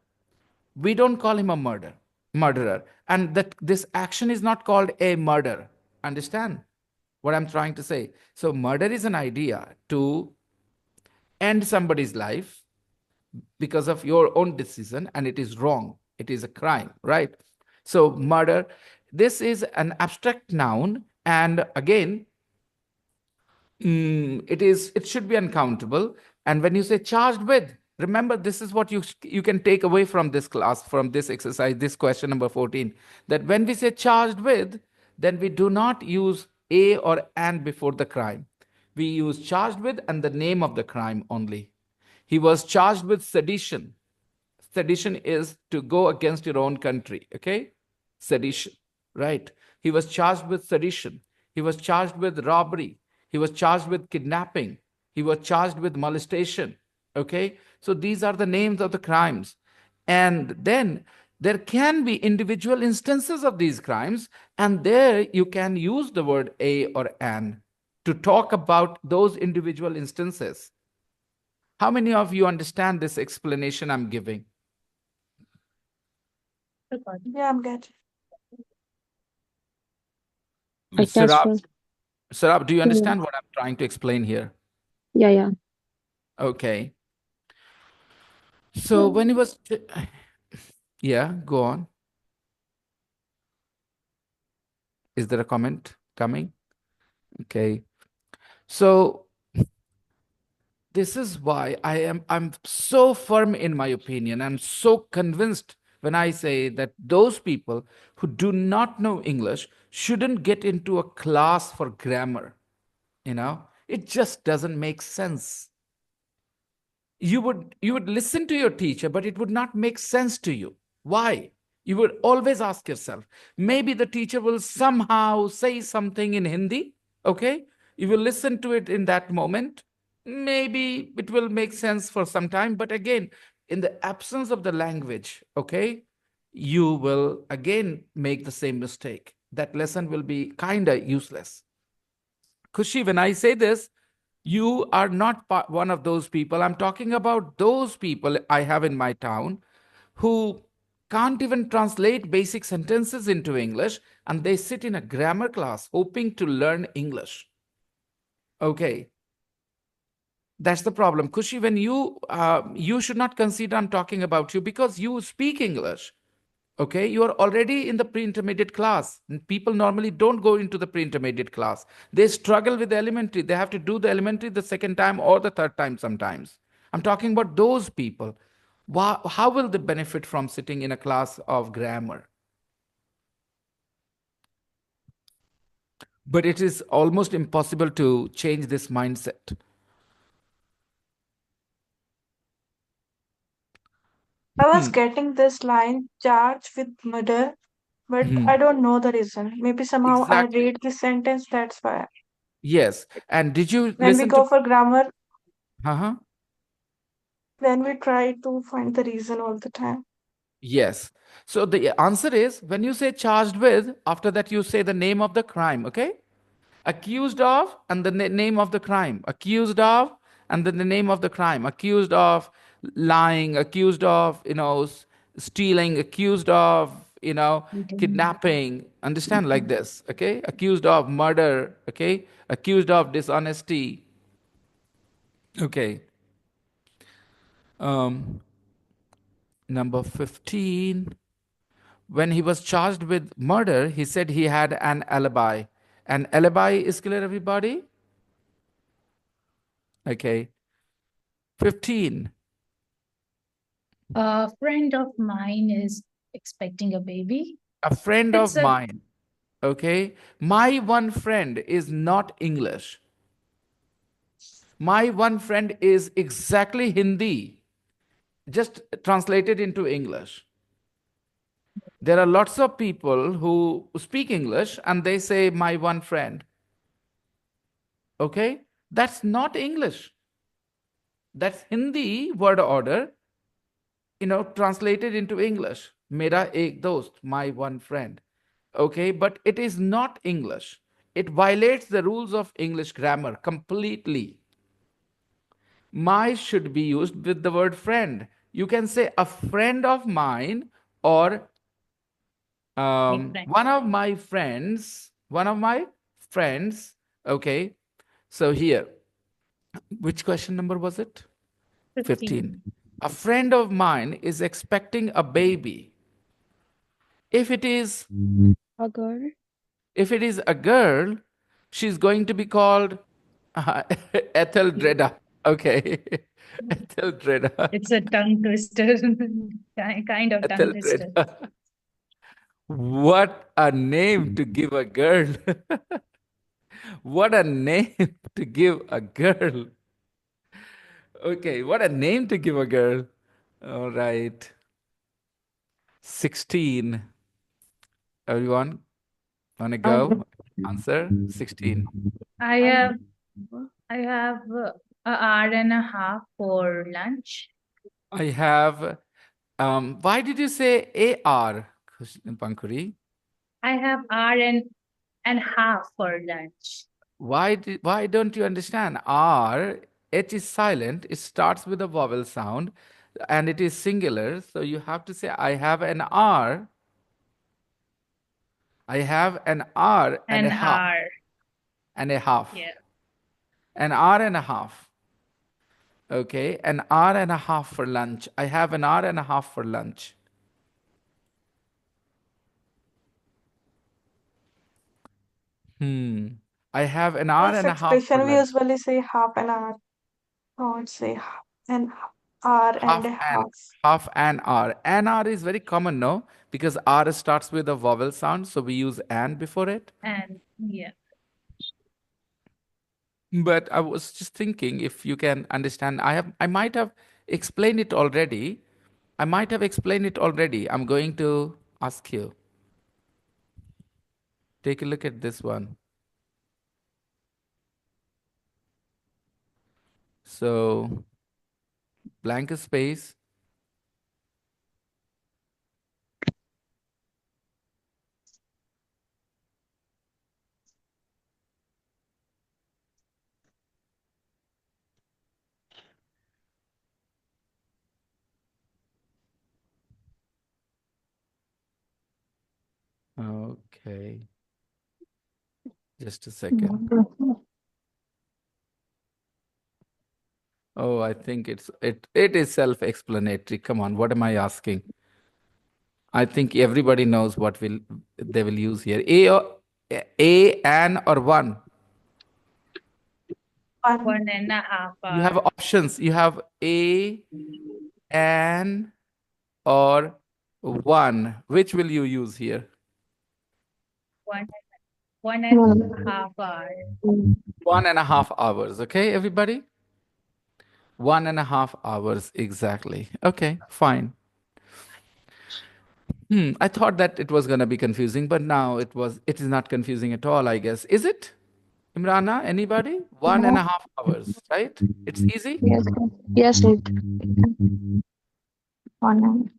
We don't call him a murderer. And that this action is not called a murder. Understand what I'm trying to say? So murder is an idea to end somebody's life because of your own decision, and it is wrong. It is a crime, right? So murder, this is an abstract noun, and again, it should be uncountable. And when you say charged with, remember, this is what you can take away from this class, from this exercise, this question number 14, that when we say charged with, then we do not use a or an before the crime. We use charged with and the name of the crime only. He was charged with sedition. Sedition is to go against your own country, okay? Sedition, right? He was charged with sedition. He was charged with robbery. He was charged with kidnapping. He was charged with molestation, okay? So these are the names of the crimes. And then there can be individual instances of these crimes, and there you can use the word a or an to talk about those individual instances. How many of you understand this explanation I'm giving? Yeah, I'm getting. I catch Sarab, you. Sarab, do you Yeah, understand what I'm trying to explain here? yeah, yeah. Okay. So when he was, yeah, go on. Is there a comment coming? Okay. So this is why I'm so firm in my opinion. I'm so convinced when I say that those people who do not know English shouldn't get into a class for grammar. It just doesn't make sense. You would listen to your teacher, but it would not make sense to you. Why? You would always ask yourself, maybe the teacher will somehow say something in Hindi. Okay, you will listen to it in that moment. maybe it will make sense for some time, but again, in the absence of the language, okay, you will again make the same mistake. That lesson will be kind of useless. Kushi, when I say this, you are not one of those people. I'm talking about those people I have in my town who can't even translate basic sentences into English, and they sit in a grammar class hoping to learn English. Okay, that's the problem. Kushi, when you should not consider I'm talking about you because you speak English. Okay, you are already in the pre-intermediate class. And people normally don't go into the pre-intermediate class. They struggle with the elementary. They have to do the elementary the second time or the third time sometimes. I'm talking about those people. How will they benefit from sitting in a class of grammar? But it is almost impossible to change this mindset. I was Hmm. getting this line charged with murder, but Hmm. I don't know the reason. Maybe somehow I Exactly. read this sentence, that's why. Yes. And did you When we listen to? go for grammar, Uh-huh. then we try to find the reason all the time. Yes. So the answer is when you say charged with, after that you say the name of the crime, okay? Accused of, and the name of the crime. Accused of, and then the name of the crime. Accused of lying, accused of, stealing, accused of, kidnapping. Understand like this, okay? Accused of murder, okay? Accused of dishonesty, okay? Um, Number 15. When he was charged with murder, he said he had an alibi. An alibi is clear, everybody? Okay. 15. A friend of mine is expecting a baby. A friend It's of a mine. Okay. My one friend is not English. My one friend is exactly Hindi, just translated into English. There are lots of people who speak English and they say, my one friend. Okay. That's not English. That's Hindi word order, translated into English. Mera ek dost, my one friend. Okay, but it is not English. It violates the rules of English grammar completely. My should be used with the word friend. You can say a friend of mine or my friend. one of my friends. Okay, so here, which question number was it? 15. 15. A friend of mine is expecting a baby. If it is A girl. if it is a girl, she's going to be called Etheldreda. Okay. Etheldreda. It's a tongue twister, kind of tongue twister. Etheldreda. What a name to give a girl. What a name to give a girl. Okay, what a name to give a girl. All right. 16. Everyone, want to Um, go? Answer 16. I I have know. I have an hour and a half for lunch. I have, why did you say AR, Pankuri? I have hour and half for lunch. Why don't you understand? R, H is silent, it starts with a vowel sound and it is singular. So you have to say, I have an R, I have an R and a An half, hour. and a half, Yeah. an hour and a half. Okay, an hour and a half for lunch. I have an hour and a half for lunch. Hmm. I have an hour this and a half for expression we lunch. usually say half an hour. Don't say an hour and Half a an half. half an hour. An hour is very common, no? Because R starts with a vowel sound, so we use an before it. And yeah. But I was just thinking if you can understand, I might have explained it already. I might have explained it already. I'm going to ask you. Take a look at this one. So blank space. Okay. Just a second. Oh, I think it is self-explanatory. Come on, what am I asking? I think everybody knows what will they will use here. A, an, or one. One. 1.5 You have hour. options. You have a, an, or one. Which will you use here? One 1.5 hour. 1.5 hours. Okay, everybody? 1.5 hours exactly. Okay, fine. I thought that it was gonna be confusing, but now it is not confusing at all, I guess. Is it? Imrana, anybody? 1.5 hours, right? It's easy. Yes, yes, it. One.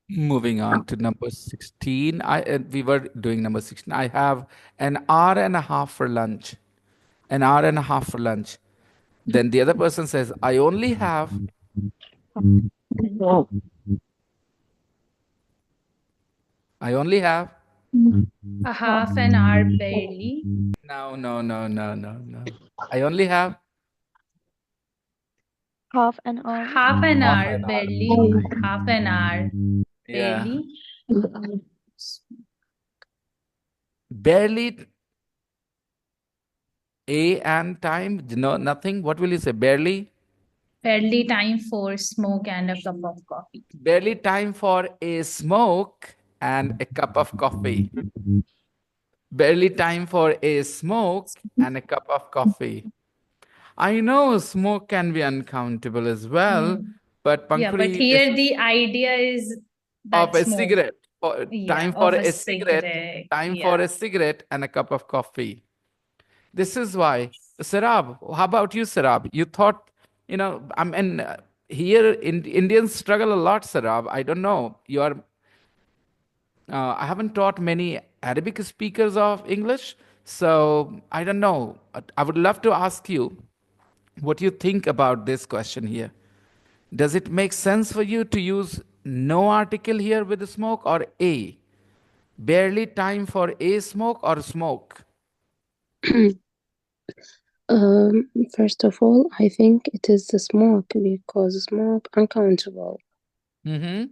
Moving on to number 16. We were doing number 16. I have an hour and a half for lunch. An hour and a half for lunch. Then the other person says, I only have I only have A half an hour barely. no, no, no, no, no, no. I only have Half an hour. Half an half hour an hour. barely. Half an hour Yeah. barely. Barely a and time. No, nothing. What will you say? Barely? Barely time for smoke and a cup of coffee. Barely time for a smoke and a cup of coffee. Barely time for a smoke and a cup of coffee. I know smoke can be uncountable as well, but Yeah, but Pankuri, this here is the idea is of that a smoke. cigarette. Time Yeah, for of a a cigarette. cigarette. Time for Yeah. a cigarette and a cup of coffee. This is why. Sarab, how about you, Sarab? You thought, I mean, here Indians struggle a lot, Sarab. I don't know. I haven't taught many Arabic speakers of English, so I don't know. I would love to ask you what you think about this question here. Does it make sense for you to use no article here with the smoke or a? Barely time for a smoke or smoke? First of all, I think it is the smoke because smoke uncountable. Mm-hmm.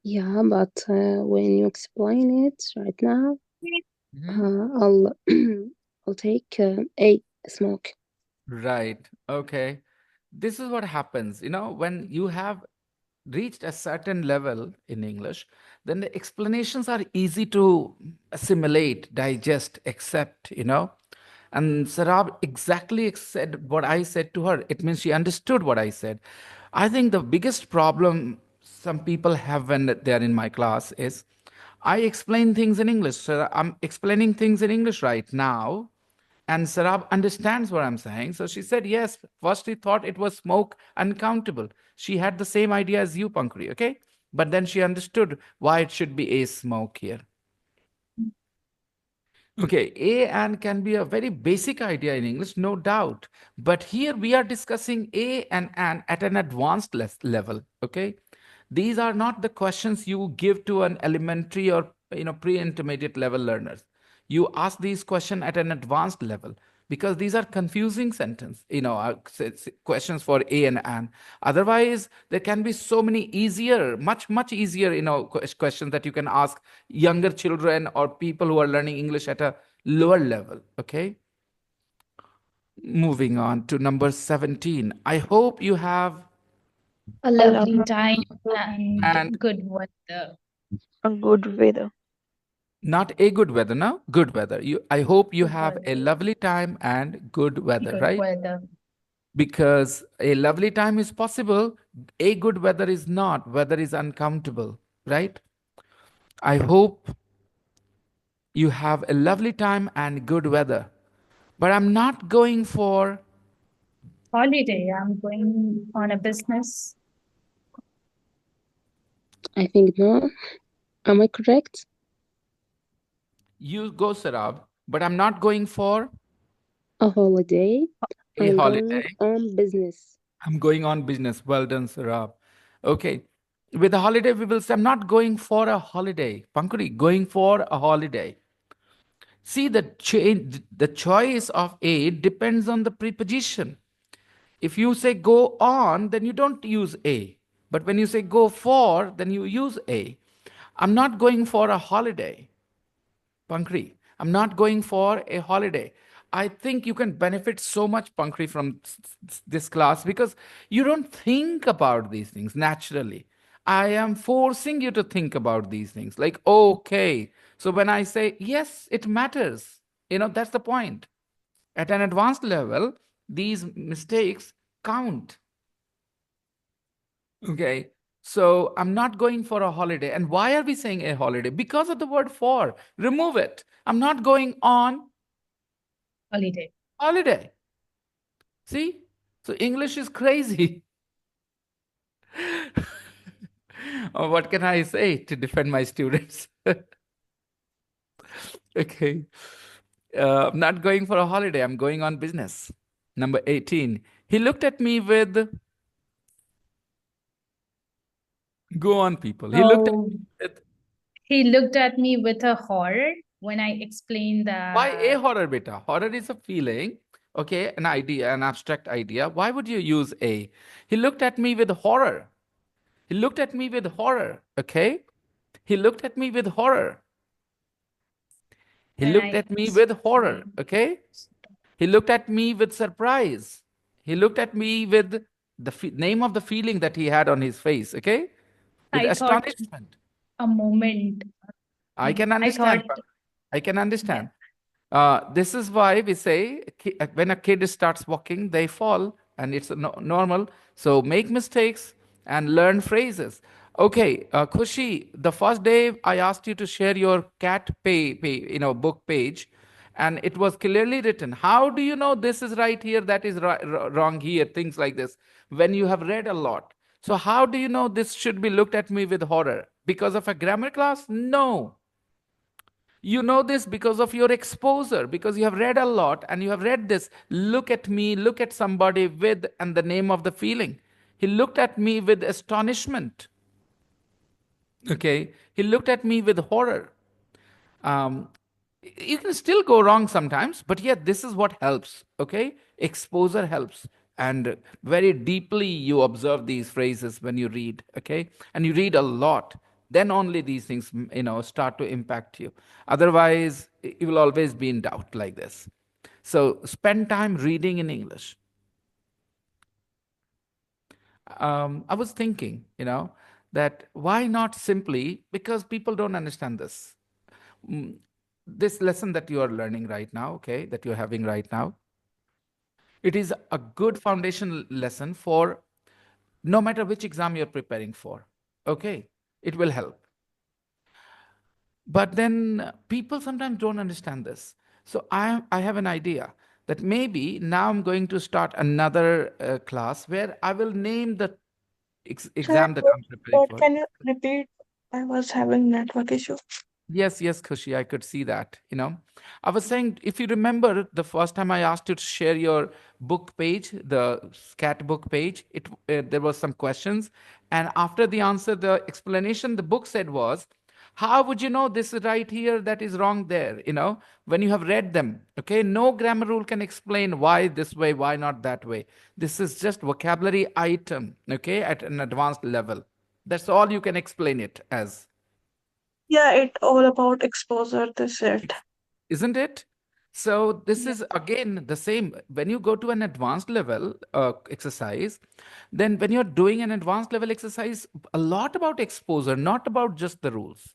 Yeah, but when you explain it right now, Mm-hmm. I'll I'll take a smoke. Right. Okay. This is what happens, when you have reached a certain level in English, then the explanations are easy to assimilate, digest, accept. And Sarab exactly said what I said to her. It means she understood what I said. I think the biggest problem some people have when they are in my class is I explain things in English. So I'm explaining things in English right now, and Sarab understands what I'm saying. So she said, yes, first she thought it was smoke uncountable. She had the same idea as you, Pankri, okay? But then she understood why it should be a smoke here. Okay, a and can be a very basic idea in English, no doubt. But here we are discussing a and an at an advanced level. Okay, these are not the questions you give to an elementary or pre-intermediate level learners. You ask these questions at an advanced level because these are confusing sentence. Questions for a and an. Otherwise, there can be so many easier, much easier, questions that you can ask younger children or people who are learning English at a lower level. Okay. Moving on to number 17. I hope you have A lovely time and and good weather. A good weather. not a good weather, no? Good weather. I hope you Good have a weather. lovely time and good weather, Good right? weather. Because a lovely time is possible, a good weather is not. Weather is uncountable, right? I hope you have a lovely time and good weather. But I'm not going for, Holiday. I'm going on a business. I think no. Am I correct? you go, Sarab, but I'm not going for A holiday. a I'm going holiday. on business. I'm going on business. Well done, Sarab. Okay. With a holiday, we will say, I'm not going for a holiday. Pankuri, going for a holiday. See, the choice of a depends on the preposition. If you say go on, then you don't use a. But when you say go for, then you use a. I'm not going for a holiday. Pankri, I'm not going for a holiday. I think you can benefit so much, Pankri, from this class because you don't think about these things naturally. I am forcing you to think about these things. Like, okay, so when I say yes, it matters. That's the point. At an advanced level, these mistakes count. Okay. So I'm not going for a holiday. And why are we saying a holiday? Because of the word for. Remove it. I'm not going on Holiday. holiday. See? So English is crazy. Or what can I say to defend my students? Okay. I'm not going for a holiday. I'm going on business. Number 18. He looked at me with, go on, people. He looked at Oh, me with, he looked at me with a horror when I explained why a that. horror, beta? Horror is a feeling, okay, an idea, an abstract idea. Why would you use a? He looked at me with horror. He looked at me with horror, okay? He looked at me with horror. He When looked I at me with horror, explained. okay? He looked at me with surprise. He looked at me with the name of the feeling that he had on his face, okay? With I thought astonishment. a moment. I can I thought, understand. I can yeah, understand. This is why we say when a kid starts walking, they fall, and it's normal. So make mistakes and learn phrases. Okay, Khushi, the first day I asked you to share your cat book page, and it was clearly written. How do you know this is right here, that is wrong here, things like this, when you have read a lot? So how do you know this should be looked at me with horror? Because of a grammar class? No. You know this because of your exposure, because you have read a lot and you have read this. Look at me, look at somebody with, and the name of the feeling. He looked at me with astonishment. Okay. He looked at me with horror. um, you can still go wrong sometimes, but yet this is what helps. Okay, exposure helps, and very deeply you observe these phrases when you read. Okay, and you read a lot, then only these things start to impact you. Otherwise you will always be in doubt like this. So spend time reading in English. I was thinking, that why not simply, because people don't understand this. Mm, this lesson that you are learning right now, okay, that you're having right now, it is a good foundation lesson for no matter which exam you're preparing for. Okay, it will help. But then people sometimes don't understand this. So I have an idea that maybe now I'm going to start another class where I will name the Sir, exam that I'm preparing what for. can you repeat? I was having network issue. Yes, yes, Khushi, I could see that. I was saying, if you remember the first time I asked you to share your book page, the scat book page, there was some questions, and after the answer, the explanation the book said was, how would you know this is right here, that is wrong there? When you have read them, okay, no grammar rule can explain why this way, why not that way. This is just vocabulary item, okay, at an advanced level. That's all you can explain it as. Yeah, it all about exposure, this it. Isn't it? So this yeah. is again the same. When you go to an advanced level exercise, then when you're doing an advanced level exercise, a lot about exposure, not about just the rules.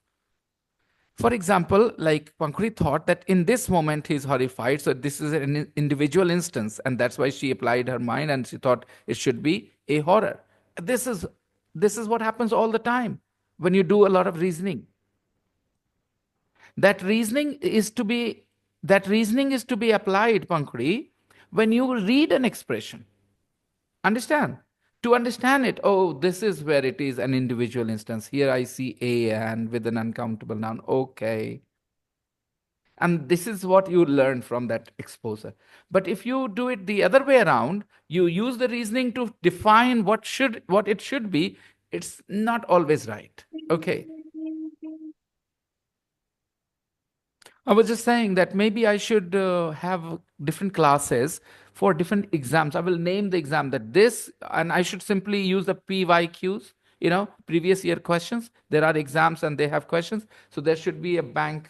For example, like Pankri thought that in this moment he's horrified, so this is an individual instance, and that's why she applied her mind and she thought it should be a horror. This is what happens all the time when you do a lot of reasoning. That reasoning is to be that reasoning is to be applied, Pankuri, when you read an expression. Understand? To understand it, oh, this is where it is an individual instance. Here I see a and with an uncountable noun. Okay. And this is what you learn from that exposure. But if you do it the other way around, you use the reasoning to define what it should be, it's not always right. Okay. I was just saying that maybe I should have different classes for different exams. I will name the exam that this, and I should simply use the PYQs, previous year questions. There are exams and they have questions. So there should be a bank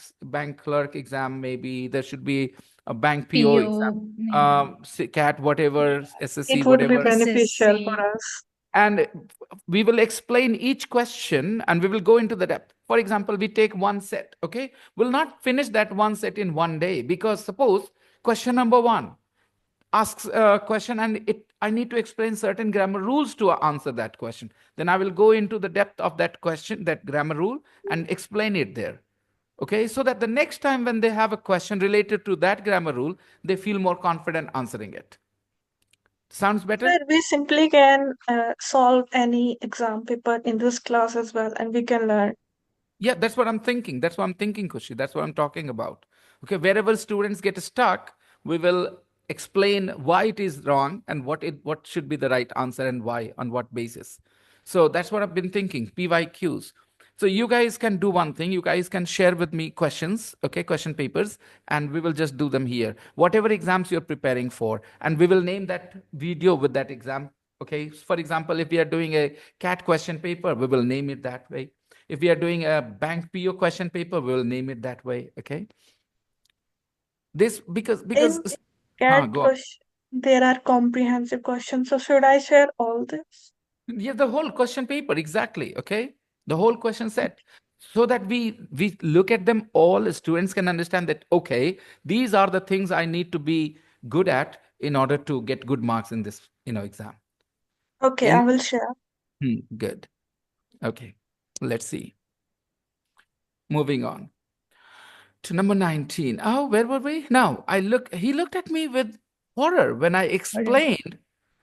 clerk exam, maybe there should be a bank PO exam, PO, maybe CAT, whatever, SSC, It would be whatever. beneficial for SSC. us. And we will explain each question and we will go into the depth. For example, we take one set, okay? We'll not finish that one set in one day, because suppose question number 1 asks a question and I need to explain certain grammar rules to answer that question. Then I will go into the depth of that question, that grammar rule, and explain it there. Okay, so that the next time when they have a question related to that grammar rule, they feel more confident answering it. Sounds better? Sir, we simply can solve any exam paper in this class as well, and we can learn. Yeah, that's what I'm thinking. That's what I'm thinking, Kushi. That's what I'm talking about. Okay, wherever students get stuck, we will explain why it is wrong and what should be the right answer and why, on what basis. So that's what I've been thinking, PYQs. So you guys can do one thing. You guys can share with me questions, okay, question papers, and we will just do them here. Whatever exams you're preparing for, and we will name that video with that exam. Okay, for example, if we are doing a CAT question paper, we will name it that way. If we are doing a bank PO question paper, we will name it that way. Okay. This because In CAT go on. question, there are comprehensive questions. So should I share all this? Yeah, the whole question paper, exactly. Okay. The whole question set. So that we look at them all, students can understand that, okay, these are the things I need to be good at in order to get good marks in this, exam. Okay, I will share. Good. Okay. Let's see. Moving on to number 19. Oh, where were we? Now, he looked at me with horror when I explained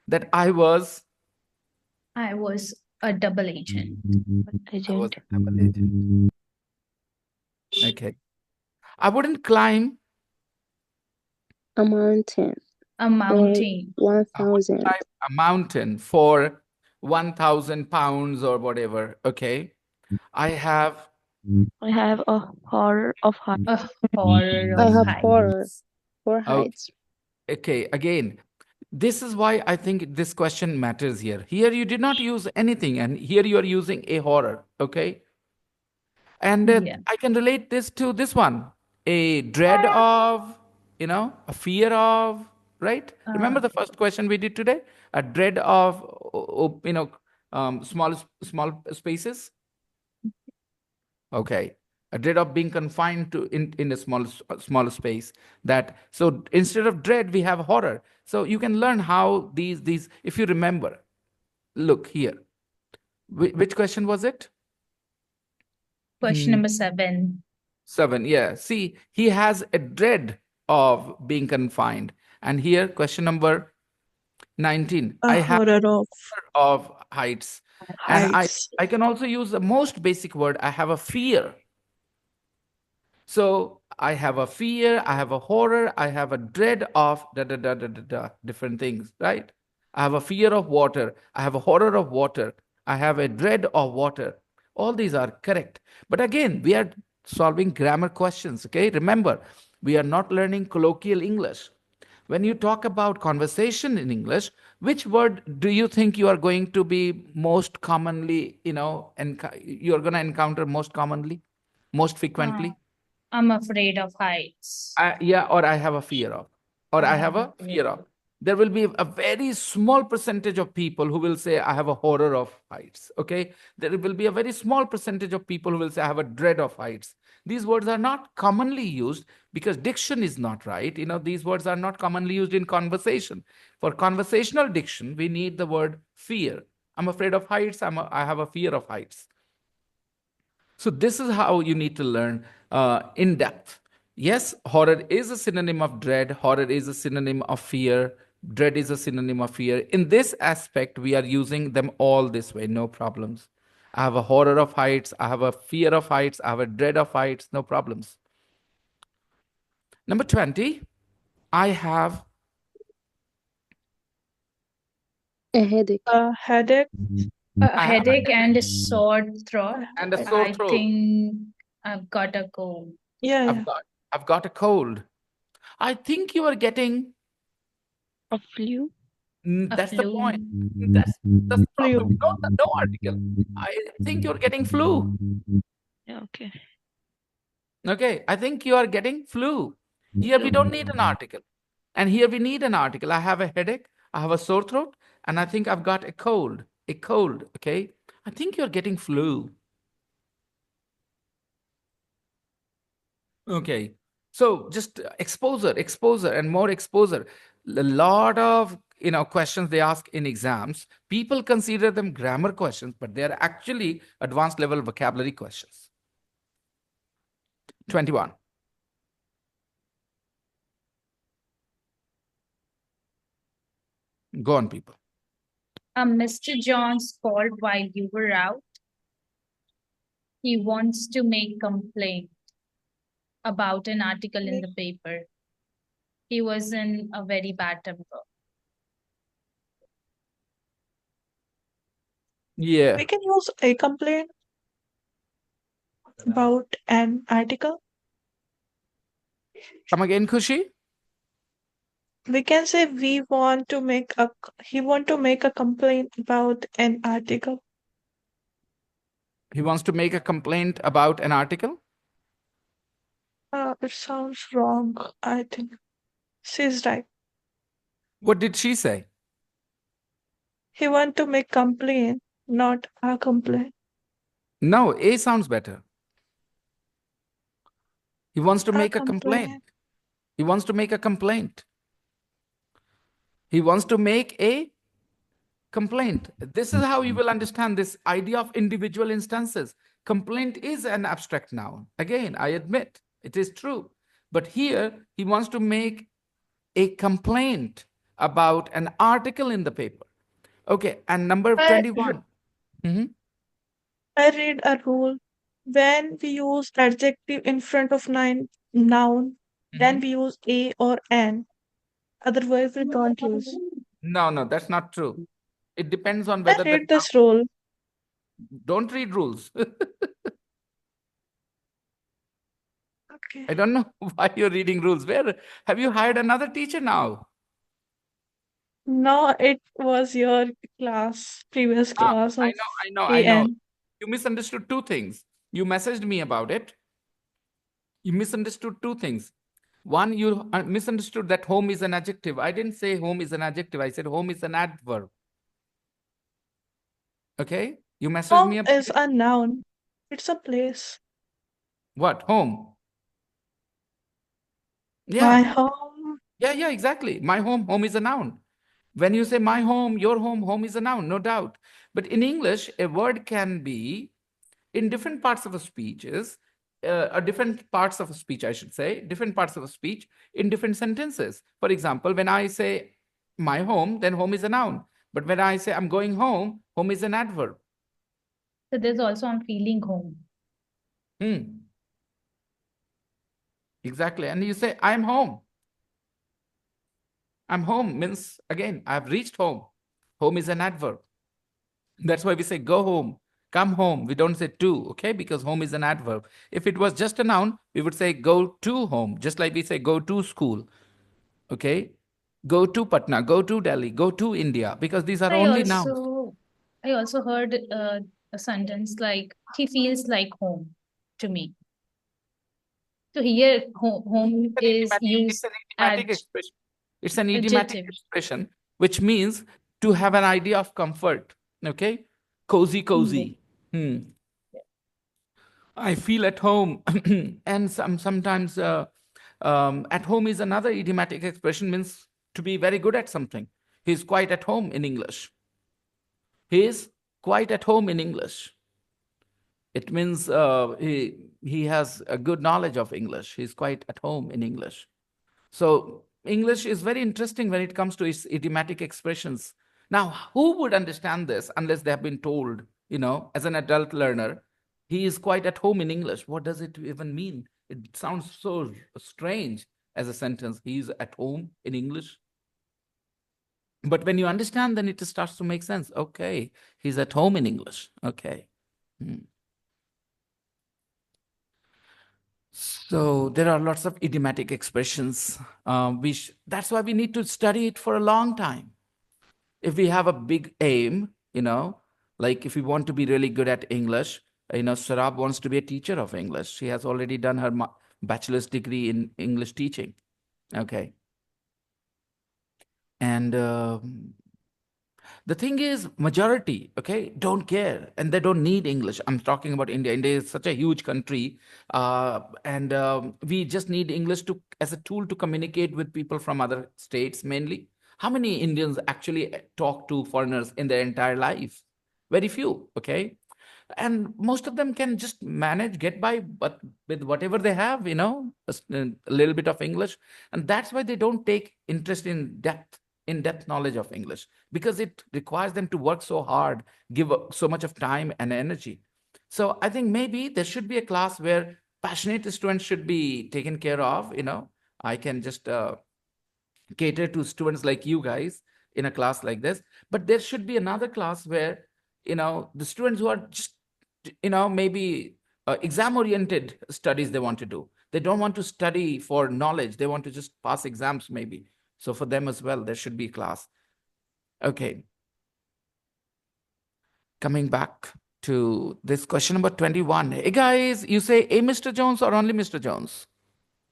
that I was a double agent. Agent. a double agent. Okay. I wouldn't climb A mountain. A mountain. 1,000. a mountain for 1,000 pounds or whatever. Okay. I have I have a horror of heights. A horror I of have horror heights. for Okay. heights. Okay, again, this is why I think this question matters here. Here you did not use anything, and here you are using a horror. Okay. And Yeah. I can relate this to this one, a dread of, a fear of, right? Remember the first question we did today? A dread of, small spaces. Okay. A dread of being confined to in a small space. So instead of dread, we have horror. So you can learn how these, if you remember, look here. Which question was it? Question number 7. 7, yeah. See, he has a dread of being confined. And here, question number 19. A I have horror of fear of heights. And heights. I can also use the most basic word. I have a fear. So I have a fear, I have a horror, I have a dread of different things, right? I have a fear of water, I have a horror of water, I have a dread of water. All these are correct. But again, we are solving grammar questions, okay? Remember, we are not learning colloquial English. When you talk about conversation in English, which word do you think you are going to be most commonly, you're going to encounter most commonly, most frequently? I'm afraid of heights. Yeah, or I have a fear of, or I have a fear of. There will be a very small percentage of people who will say, I have a horror of heights. Okay. There will be a very small percentage of people who will say, I have a dread of heights. These words are not commonly used because diction is not right. These words are not commonly used in conversation. For conversational diction, we need the word fear. I'm afraid of heights. I have a fear of heights. So this is how you need to learn in depth. Yes, horror is a synonym of dread. Horror is a synonym of fear. Dread is a synonym of fear. In this aspect, we are using them all this way, no problems. I have a horror of heights. I have a fear of heights. I have a dread of heights, no problems. Number 20, I have A headache. A headache. A I have a headache and a headache sore throat. and a sore I throat. think I've got a cold. Yeah, I've yeah. got I've got a cold. I think you are getting. A flu. A That's the point. flu. That's the Flu. problem. No article. I think you're getting flu. Yeah, okay. Okay, I think you are getting flu. Here we Flu. don't need an article. And here we need an article. I have a headache, I have a sore throat, and I think I've got a cold. A cold, okay? I think you're getting flu. Okay. So just exposure, and more exposure. A lot of questions they ask in exams. People consider them grammar questions, but they are actually advanced level vocabulary questions. 21. Go on, people. Mr. John's called while you were out. He wants to make complaint about an article in the paper. He was in a very bad temper. Yeah. We can use a complaint about an article. Come again, Khushi? We can say he want to make a complaint about an article. He wants to make a complaint about an article? It sounds wrong, I think. She's right. What did she say? He want to make complaint, not a complaint. No, A sounds better. He wants to A make a complaint. complaint. He wants to make a complaint. He wants to make a complaint. This is how you will understand this idea of individual instances. Complaint is an abstract noun. Again, I admit it is true. But here, he wants to make a complaint about an article in the paper. Okay, and number I, 21. Mhm. I read a rule. When we use adjective in front of noun, then we use a or an. Otherwise, we don't use. No, that's not true. It depends on I whether the read this rule. don't read rules. Okay. I don't know why you're reading rules. Where have you hired another teacher now? No, it was your previous class of I know. AN. You misunderstood two things. You messaged me about it. You misunderstood two things. One, you misunderstood that home is an adjective. I didn't say home is an adjective. I said home is an adverb. Okay? You messaged me Home about is it. a noun. It's a place. What? Home. My Yeah. home. Yeah, exactly. My home is a noun. When you say my home, your home is a noun, no doubt. But in English, a word can be in different parts of a speech different parts of a speech, I should say, different parts of a speech in different sentences. For example, when I say my home, then home is a noun. But when I say I'm going home is an adverb. So there's also I'm feeling home. Exactly. And you say, I'm home. I'm home means, again, I've reached home. Home is an adverb. That's why we say go home, come home. We don't say to, okay? Because home is an adverb. If it was just a noun, we would say go to home, just like we say go to school, okay? Go to Patna, go to Delhi, go to India, because these are I only nouns. also heard a sentence like he feels like home to me. So here home is used It's an idiomatic as expression. It's an idiomatic adjective. expression, which means to have an idea of comfort, okay? Cozy. I feel at home. And sometimes at home is another idiomatic expression, means to be very good at something. He's quite at home in English. He is quite at home in English. It means he has a good knowledge of English. He's quite at home in English. So English is very interesting when it comes to its idiomatic expressions. Now, who would understand this unless they have been told, as an adult learner, he is quite at home in English. What does it even mean? It sounds so strange as a sentence. He's at home in English. But when you understand, then it starts to make sense. Okay, he's at home in English. Okay. So there are lots of idiomatic expressions. That's why we need to study it for a long time. If we have a big aim, like if we want to be really good at English, Sarab wants to be a teacher of English. She has already done her bachelor's degree in English teaching. Okay. And the thing is, majority, okay, don't care and they don't need English. I'm talking about India. India is such a huge country, and we just need English as a tool to communicate with people from other states mainly. How many Indians actually talk to foreigners in their entire life? Very few, okay? And most of them can just manage, get by, but with whatever they have, a little bit of English. And that's why they don't take interest in depth knowledge of English, because it requires them to work so hard, give so much of time and energy. So I think maybe there should be a class where passionate students should be taken care of. I can just cater to students like you guys in a class like this. But there should be another class where, the students who are just, maybe exam oriented studies they want to do. They don't want to study for knowledge. They want to just pass exams maybe. So for them as well, there should be class. Okay. Coming back to this question number 21. Hey guys, you say a Mr. Jones or only Mr. Jones?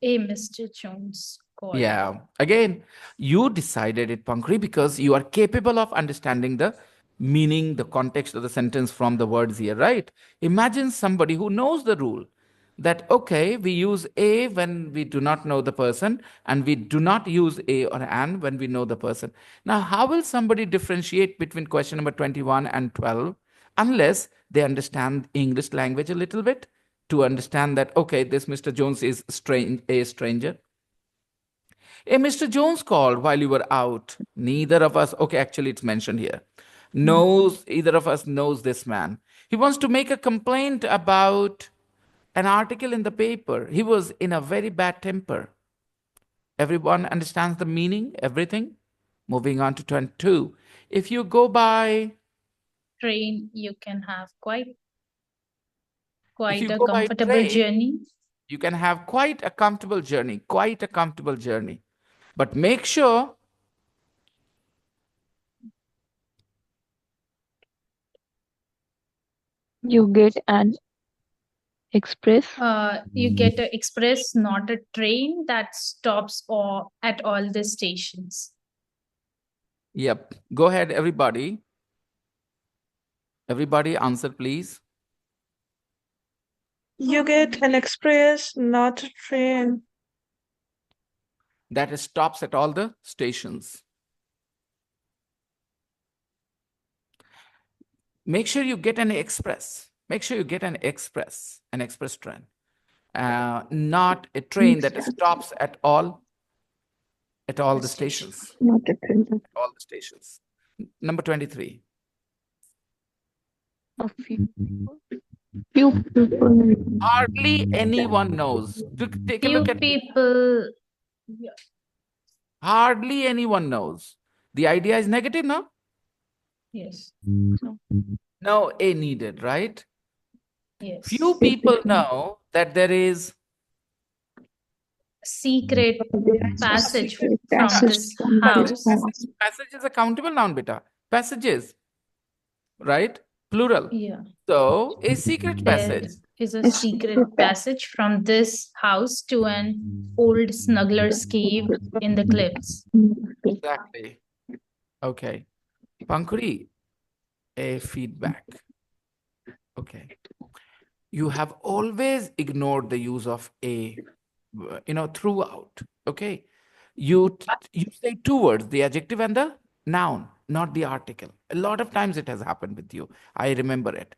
A Mr. Jones called. Yeah. Again, you decided it, Pankri, because you are capable of understanding the meaning, the context of the sentence from the words here, right? Imagine somebody who knows the rule that, okay, we use a when we do not know the person, and we do not use a or an when we know the person. Now, how will somebody differentiate between question number 21 and 12 unless they understand English language a little bit to understand that, okay, this Mr. Jones is a stranger? A Mr. Jones called while you were out. Neither of us, okay, actually, it's mentioned here, either of us knows this man. He wants to make a complaint about an article in the paper. He was in a very bad temper. Everyone understands the meaning, everything? Moving on to 22. If you go by train, you can have quite if you a go by comfortable train, journey. you can have quite a comfortable journey, quite a comfortable journey. But make sure You get an express. You get an express, not a train that stops at all the stations. Yep. Go ahead, everybody. Everybody answer, please. You get an express, not a train. That stops at all the stations. Make sure you get an express. Make sure you get an express train. Not a train that stops at all the stations. Not a train. All the stations. Number 23. A few people. Hardly anyone knows. Take a Few look at people. hardly anyone knows. The idea is negative, no? Yes. No A needed, right? Yes. Few people know that there is Secret passage from Passage this from house. passage is a countable noun, beta. Passages, right? Plural. Yeah. So a secret There passage. is a secret passage from this house to an old smuggler's cave in the cliffs. Exactly. Okay. Pankuri, a feedback. Okay. You have always ignored the use of a, throughout. Okay. You say two words, the adjective and the noun, not the article. A lot of times it has happened with you. I remember it.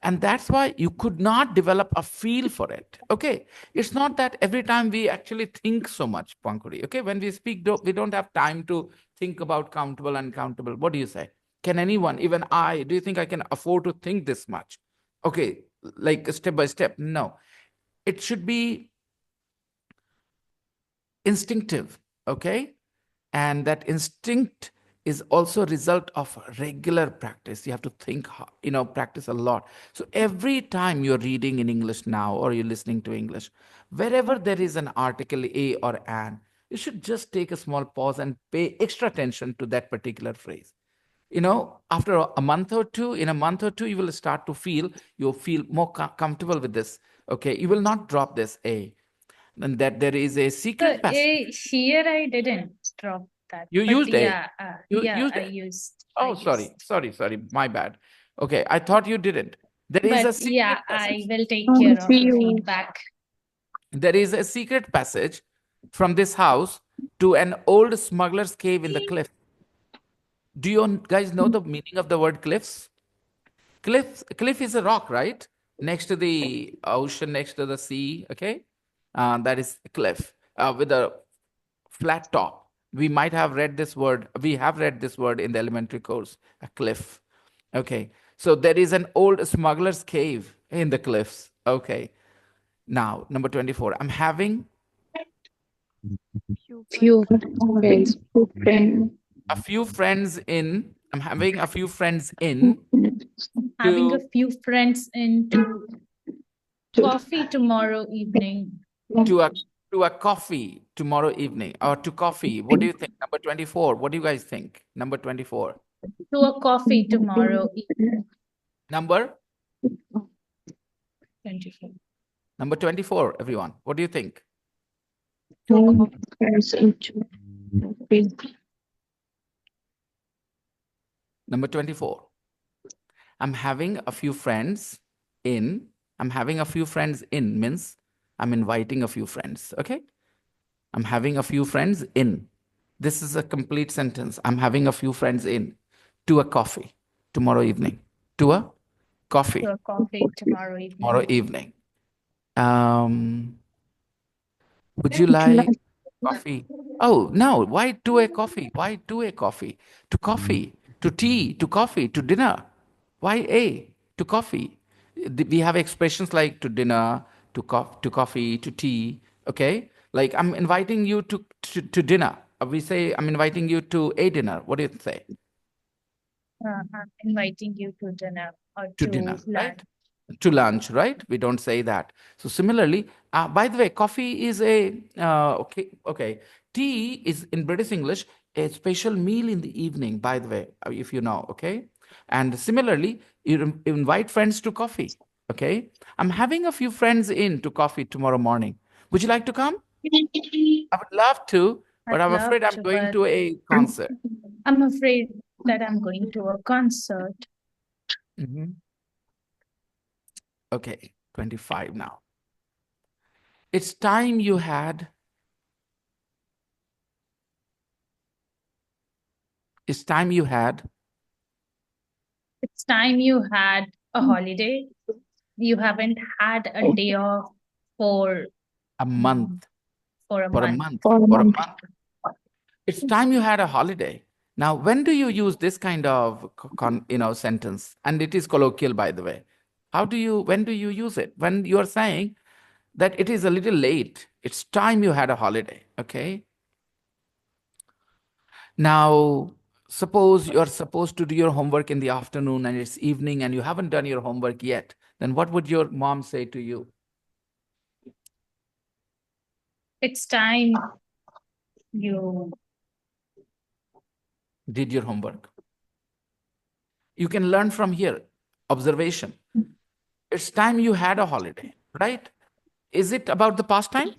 And that's why you could not develop a feel for it. Okay. It's not that every time we actually think so much, Pankuri. Okay. When we speak, we don't have time to think about countable and uncountable. What do you say? Can anyone, even I, do you think I can afford to think this much? Okay. Like step by step? No. It should be instinctive. Okay. And that instinct is also a result of regular practice. You have to think, practice a lot. So every time you're reading in English now, or you're listening to English, wherever there is an article a or an, you should just take a small pause and pay extra attention to that particular phrase. After a month or two, in a month or two, you'll feel more comfortable with this. Okay. You will not drop this a. And that there is a So secret passage. here I didn't drop that, You but used a. yeah, You yeah, used I it. used. Oh, sorry. My bad. Okay, I thought you didn't. There is a But secret yeah, I passage. will take care of the you feedback. There is a secret passage from this house to an old smuggler's cave in the cliff. Do you guys know the meaning of the word cliffs? Cliff is a rock, right? Next to the ocean, next to the sea. Okay, that is a cliff with a flat top. We might have read this word. We have read this word in the elementary course. A cliff. Okay, so there is an old smuggler's cave in the cliffs. Okay, now number 24. I'm having Few friends. friend a few friends in. I'm having a few friends in Having a to few friends into coffee tomorrow evening. to a to a coffee tomorrow evening, or to coffee. What do you think? Number 24. What do you guys think? Number 24. To a coffee tomorrow evening. Number 24. number 24, everyone. What do you think? friends into Number 24. I'm having a few friends in. I'm having a few friends in means I'm inviting a few friends. Okay. I'm having a few friends in. This is a complete sentence. I'm having a few friends in to a coffee tomorrow evening. To a To coffee a coffee tomorrow tomorrow evening. evening. Um, would you like coffee? Oh, no. Why to a coffee? Why to a coffee? To coffee, to tea, to coffee, to dinner. Why a? To coffee. We have expressions like to dinner, to coffee, to tea. Okay? Like I'm inviting you to dinner. We say I'm inviting you to a dinner. What do you say? I'm inviting you to dinner or To to dinner, lunch. right? To lunch, right? We don't say that. So similarly, by the way, coffee is okay. Tea is in British English a special meal in the evening. By the way, if you know, okay. And similarly, you invite friends to coffee. Okay, I'm having a few friends in to coffee tomorrow morning. Would you like to come? I would love to, but I'd I'm love afraid I'm to, going but to a concert. I'm afraid that I'm going to a concert. Mhm. Okay, 25 now. It's time you had. It's time you had It's time you had a holiday. You haven't had a day off for a month, for a for a month. month, for a for a month. month. It's time you had a holiday. Now, when do you use this kind of sentence? And it is colloquial, by the way. When do you use it? When you are saying that it is a little late. It's time you had a holiday. Okay. Now, suppose you're supposed to do your homework in the afternoon and it's evening and you haven't done your homework yet. Then what would your mom say to you? It's time you Did your homework. You can learn from here. Observation. It's time you had a holiday, right? Is it about the past time?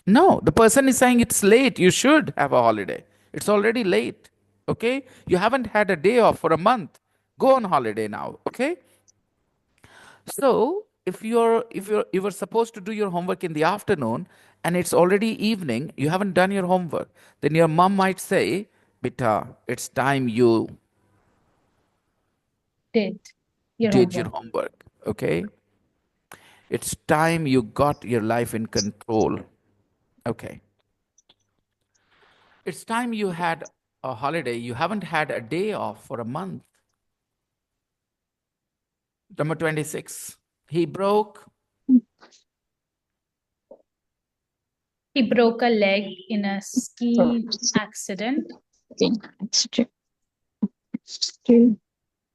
No, the person is saying it's late. You should have a holiday. It's already late. Okay? You haven't had a day off for a month. Go on holiday now. Okay? So if you were supposed to do your homework in the afternoon and it's already evening, you haven't done your homework, then your mom might say, Bita, it's time you Did your Did your homework. homework. Okay. It's time you got your life in control. Okay. It's time you had a holiday. You haven't had a day off for a month. Number 26. He broke. He broke a leg in a ski accident. Still, still,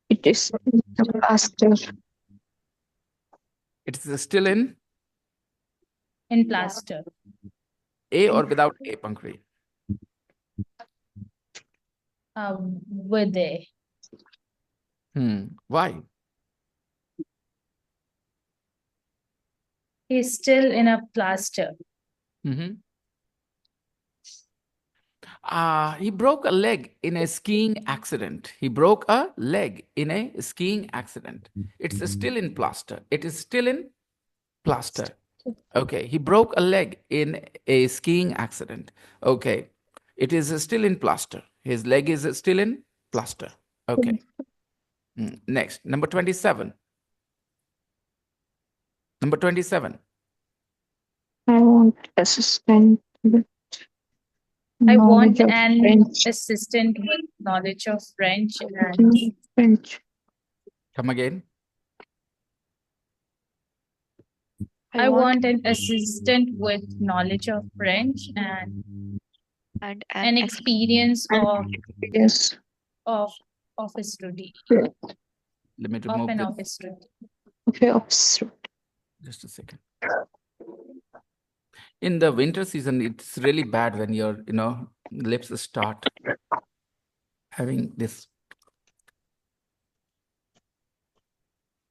it is the plaster. It's still in In plaster. A or without A, Pankri? With a. Why? He's still in a plaster. He broke a leg in a skiing accident. He broke a leg in a skiing accident. It's still in plaster. It is still in plaster. Okay. He broke a leg in a skiing accident. Okay. It is still in plaster. His leg is still in plaster. Okay. Next, number 27. Number 27. I want assistant with I want knowledge of an French. assistant with knowledge of French and French. Come again. I want an assistant with knowledge of French and an experience Yes. of office routine. Let me Of remove an this. office routine. Okay, officer. Just a second. In the winter season, it's really bad when your, lips start having this,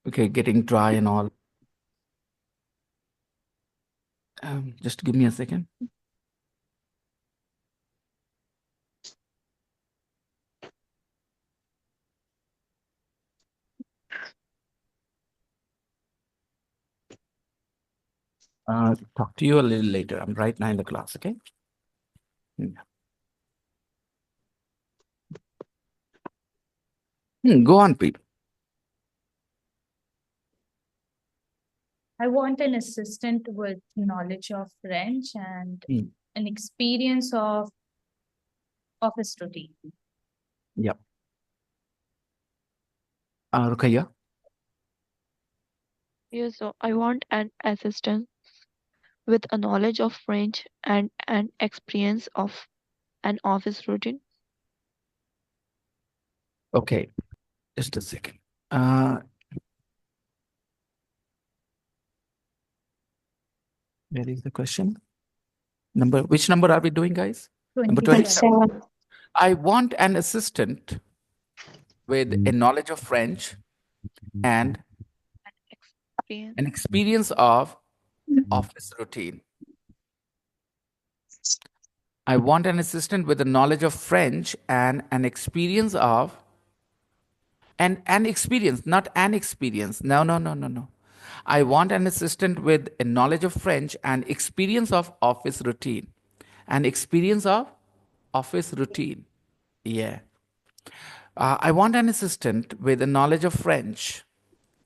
okay, getting dry and all. Just give me a second. Talk to you a little later. I'm right now in the class, okay? Go on, Pete. I want an assistant with knowledge of French and an experience of office routine. Yep. Rukaya? Yes, so I want an assistant with a knowledge of French and an experience of an office routine. Okay. Just a second. Where is the question? Which number are we doing, guys? Number 27. I want an assistant with a knowledge of French and an experience of office routine. I want an assistant with a knowledge of French and an experience of an experience, not an experience. No. I want an assistant with a knowledge of French and experience of office routine. An experience of office routine. Yeah. I want an assistant with a knowledge of French,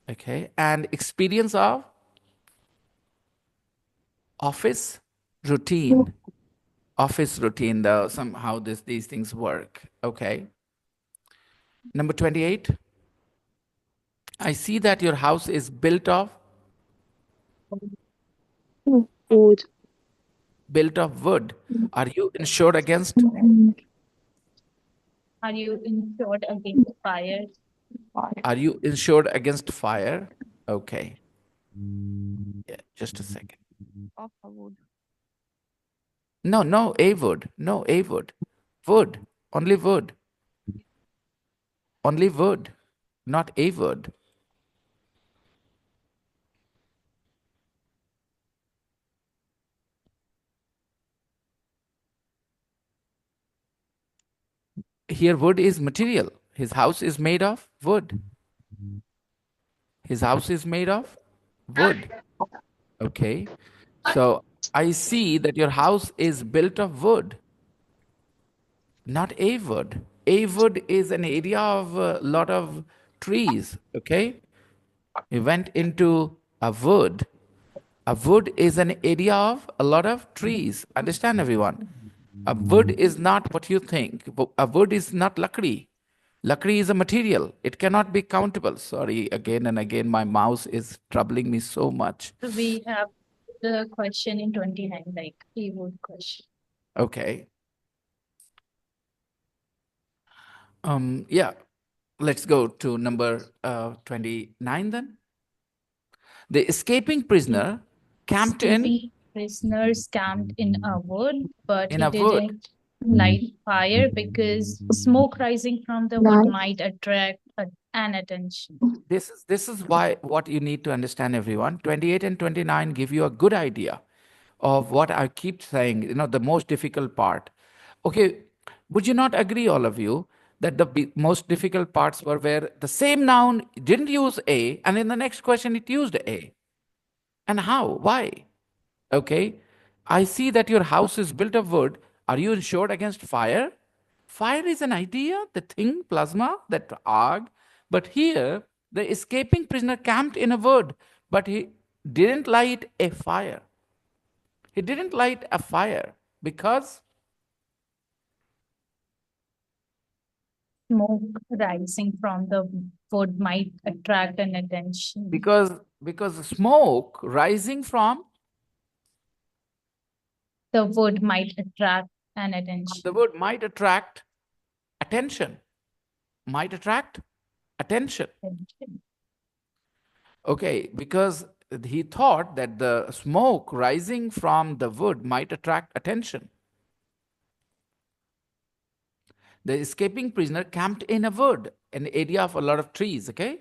okay, and experience of office routine. Office routine, somehow these things work, okay. Number 28. I see that your house is built of Wood. Built of wood. Are you insured against? Are you insured against fire? Are you insured against fire? Okay. Yeah, just a second. Of a wood. No, a wood. No, a wood. Wood. Only wood. Only wood. Not a wood. Here, wood is material. His house is made of wood. His house is made of wood. Okay. So I see that your house is built of wood, not a wood. A wood is an area of a lot of trees. Okay, he went into a wood. A wood is an area of a lot of trees. Understand, everyone? A wood is not what you think. A wood is not lakdi. Lakdi is a material. It cannot be countable. Sorry, again and again, my mouse is troubling me so much. So we have the question in 29, like keyword question. Okay. Yeah. Let's go to number 29 then. The escaping prisoner camped Escaping prisoners camped in a wood, but in he a wood. didn't light fire because smoke rising from the wood might attract an attention. This is why what you need to understand, everyone. 28 and 29 give you a good idea of what I keep saying, the most difficult part. Okay, would you not agree, all of you, that the most difficult parts were where the same noun didn't use a, and in the next question it used a? And how? Why? Okay, I see that your house is built of wood. Are you insured against fire? Fire is an idea, the thing, plasma, that arg. But here, the escaping prisoner camped in a wood, but he didn't light a fire. He didn't light a fire because Smoke rising from the wood might attract an attention. because smoke rising from The wood might attract an attention. the wood might attract attention. Might attract attention. Okay, because he thought that the smoke rising from the wood might attract attention. The escaping prisoner camped in a wood, an area of a lot of trees, okay?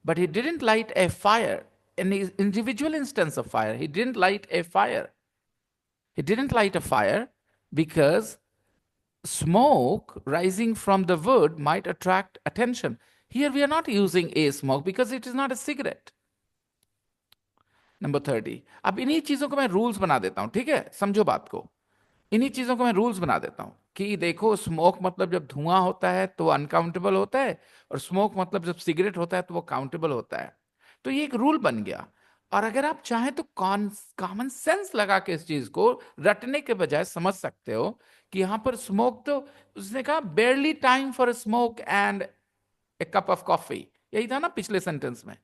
But he didn't light a fire. An individual instance of fire. He didn't light a fire. He didn't light a fire because smoke rising from the wood might attract attention. Here we are not using a smoke because it is not a cigarette. Number 30। अब इन्हीं चीजों को मैं rules बना देता हूं, ठीक है? समझो बात को। इन्हीं चीजों को मैं रूल्स बना देता हूं कि देखो, स्मोक मतलब जब धुआं होता है तो अनकाउंटेबल होता है, और स्मोक मतलब जब सिगरेट होता है तो वो काउंटेबल होता है। तो ये एक रूल बन गया। और अगर आप चाहें तो कॉमन सेंस लगा के इस चीज को रटने के बजाय समझ सकते हो कि यहां पर स्मोक, तो उसने कहा बेयरली time for smoke and a cup of coffee, यही था ना पिछले सेंटेंस में।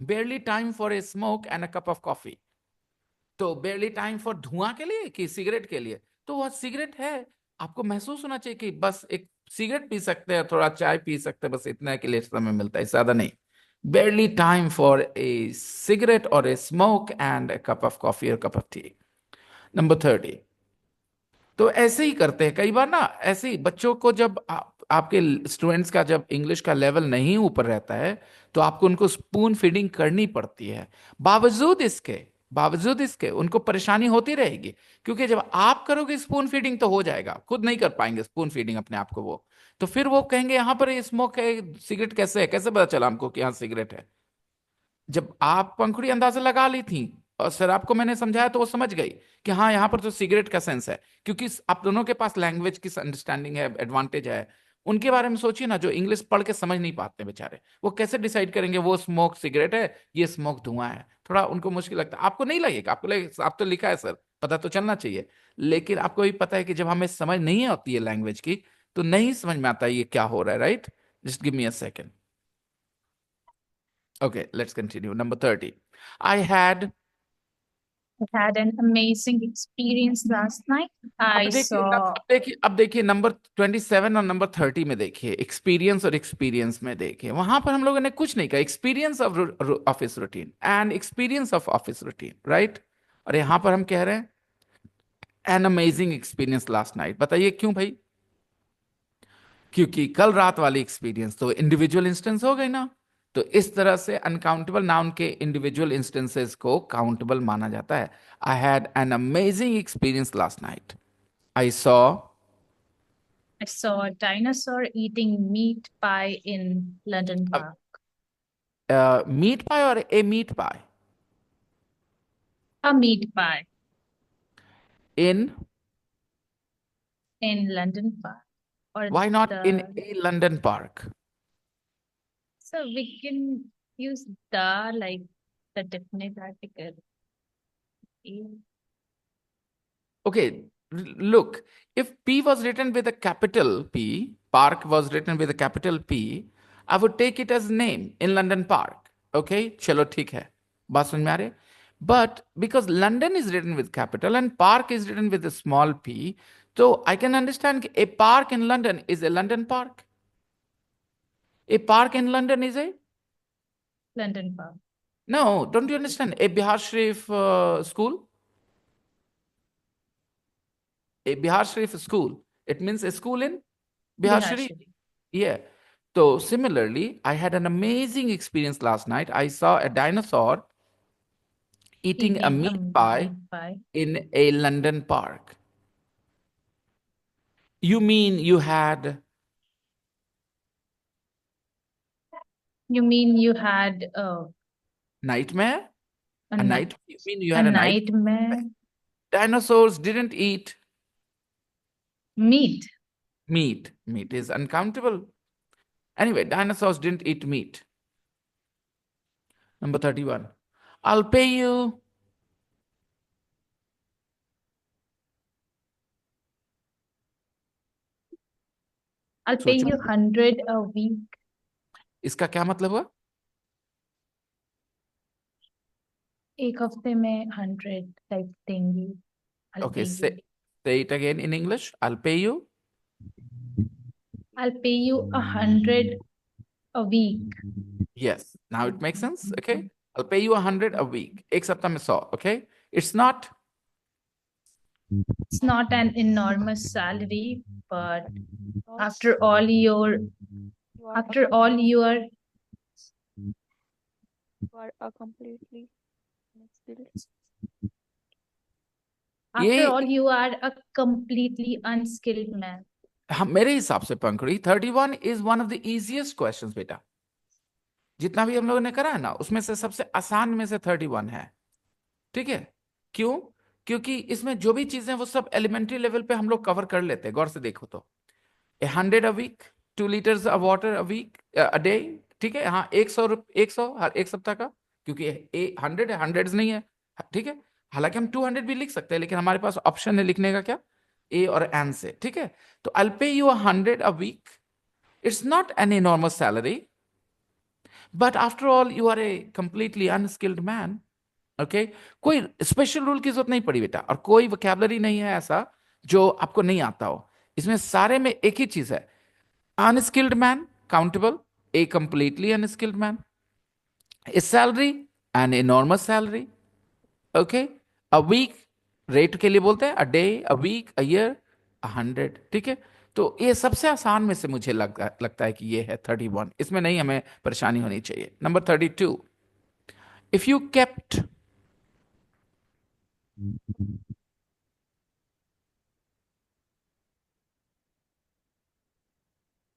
बेयरली time for A smoke and a cup of coffee. तो बेयरली टाइम फॉर धुआं के लिए कि सिगरेट के लिए? तो वह सिगरेट है। आपको महसूस होना चाहिए कि बस एक सिगरेट पी सकते हैं, थोड़ा चाय पी सकते हैं, बस इतना के लिए समय मिलता है, ज्यादा नहीं। Barely time for a cigarette और a smoke and a cup of coffee और कप ऑफ टी। नंबर 30। तो ऐसे ही करते हैं कई बार ना, ऐसे ही बच्चों को जब आपके स्टूडेंट्स का जब इंग्लिश का लेवल नहीं ऊपर रहता है तो आपको उनको स्पून फीडिंग करनी पड़ती है। बावजूद इसके उनको परेशानी होती रहेगी, क्योंकि जब आप करोगे स्पून फीडिंग तो हो जाएगा, खुद नहीं कर पाएंगे स्पून फीडिंग अपने आप को वो। तो फिर वो कहेंगे यहाँ पर स्मोक है, सिगरेट कैसे है, कैसे पता चला हमको कि यहाँ सिगरेट है? जब आप पंखुड़ी अंदाजा लगा ली थी और सर आपको मैंने समझाया तो वो समझ गई कि हाँ यहाँ पर तो सिगरेट का सेंस है, क्योंकि आप दोनों के पास लैंग्वेज की अंडरस्टैंडिंग है, एडवांटेज है। उनके बारे में सोचिए ना, जो इंग्लिश पढ़ के समझ नहीं पाते बेचारे, वो कैसे डिसाइड करेंगे वो स्मोक सिगरेट है, ये स्मोक धुआं है? थोड़ा उनको मुश्किल लगता है। आपको नहीं लगेगा, आपको लगेगा आप तो लिखा है सर, पता तो चलना चाहिए। लेकिन आपको भी पता है कि जब हमें समझ नहीं आती है लैंग्वेज की तो नहीं समझ में आता ये क्या हो रहा है, right? Just give me a second. Okay, let's continue. Number 30. I had an amazing experience last night. I saw अब देखिए नंबर 27 और नंबर 30 में देखिए, एक्सपीरियंस और एक्सपीरियंस में देखिए, वहां पर हम लोगों ने कुछ नहीं कहा, experience of office routine and experience of office routine, right? और यहां पर हम कह रहे हैं N amazing experience last night. बताइए क्यों भाई? क्योंकि कल रात वाली एक्सपीरियंस तो इंडिविजुअल इंस्टेंस हो गई ना, तो इस तरह से अनकाउंटेबल नाउन के इंडिविजुअल इंस्टेंसेस को काउंटेबल माना जाता है। I had an amazing experience last night. I saw a dinosaur eating meat pie in London Park. Meat pie और a meat pie? A meat pie in in London Park. Or why not in the a London park? So we can use the like the definite article. Okay, look, if P was written with a capital P, park was written with a capital P, I would take it as name in London Park. Okay, chalo ठीक है, बात समझ में आ रही है? But because London is written with capital and park is written with a small p, so I can understand a park in London is a London park. A park in London is a London Park. no. Don't you understand? A Bihar Sharif school, a Bihar Sharif school. It means a school in Bihar Bihar Sharif. Sharif. Yeah. So similarly, I had an amazing experience last night. I saw a dinosaur eating a Eating meat pie meat pie. in a London park. You mean you had You mean you had nightmare? a, A ni- night? You mean you a had a night? nightmare? Dinosaurs didn't eat Meat. meat. Meat is uncountable. Anyway, dinosaurs didn't eat meat. Number 31. I'll pay you. I'll pay सोचो you 100 a week. इसका क्या मतलब हुआ? एक हफ्ते में 100 type देंगी. I'll Okay, pay you. say it again in English. I'll pay you. I'll pay you 100 a week. Yes, now it makes sense. Okay, I'll pay you 100 a week. एक सप्ताह में 100. Okay, it's not. It's not an enormous salary, but after all your after all your You are a completely unskilled. after all ये you are a completely unskilled man. हम मेरे हिसाब से पंकड़ी 31 is one of the easiest questions बेटा. जितना भी हम लोगों ने करा है ना उसमें से सबसे आसान में से 31 है. ठीक है? क्यों? क्योंकि इसमें जो भी चीजें वो सब एलिमेंट्री लेवल पे हम लोग कवर कर लेते हैं. गौर से देखो तो 100 a week, 2 liters of water a week, a day. ठीक है? हाँ 100 हर एक सप्ताह का, क्योंकि 100 है, हंड्रेड्स नहीं है. ठीक है? हालांकि हम 200 भी लिख सकते हैं, लेकिन हमारे पास ऑप्शन है लिखने का क्या, ए और एन से. ठीक है? तो आई पे you 100 a week. It's not an enormous salary, but after all you are a completely unskilled man. Okay, कोई स्पेशल रूल की जरूरत नहीं पड़ी बेटा, और कोई वोकैबुलरी नहीं है ऐसा जो आपको नहीं आता हो. इसमें सारे में एक ही चीज है. Unskilled man, countable. A completely unskilled man. A salary, an enormous salary. Okay. A week, rate के लिए बोलते हैं. A day, a week, a year, 100. ठीक है. तो ये सबसे आसान में से मुझे लगता है कि ये है 31. इसमें नहीं हमें परेशानी होनी चाहिए. Number 32. If you kept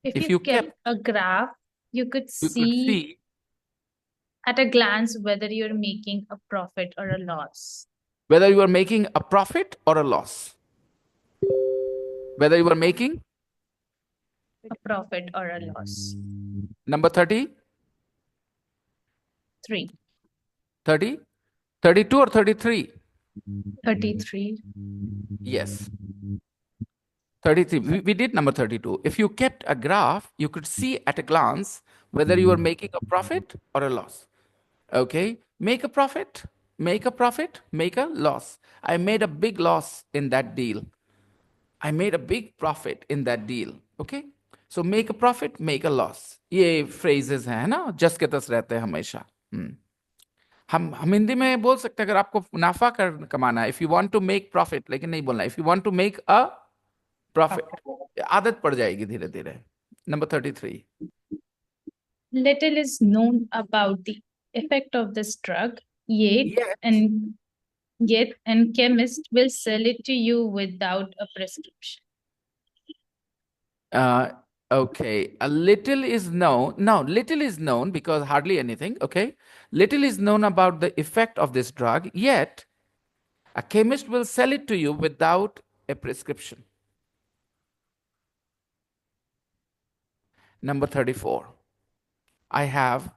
If you kept a graph, you could you could see see at a glance whether you're making a profit or a loss. whether you are making a profit or a loss. Whether you are making A profit or a loss. number 30, 3. 30, 32 or 33? 33. Yes. 33. We did number 32. If you kept a graph, you could see at a glance whether you are making a profit or a loss. Okay. Make a profit, make a profit, make a loss. I made a big loss in that deal. I made a big profit in that deal. Okay. So make a profit, make a loss. ये phrases हैं ना, just के तस रहते हैं हमेशा. हम हिंदी में बोल सकते हैं अगर आपको मुनाफा कमाना है, if you want to make profit, लेकिन नहीं बोलना if you want to make a profit. आदत पड़ जाएगी धीरे धीरे. Number 33. Little is known about the effect of this drug, yet and chemist will sell it to you without a prescription. Okay, a little is known. No, little is known because hardly anything. Okay, little is known about the effect of this drug, yet a chemist will sell it to you without a prescription. Number 34. I have.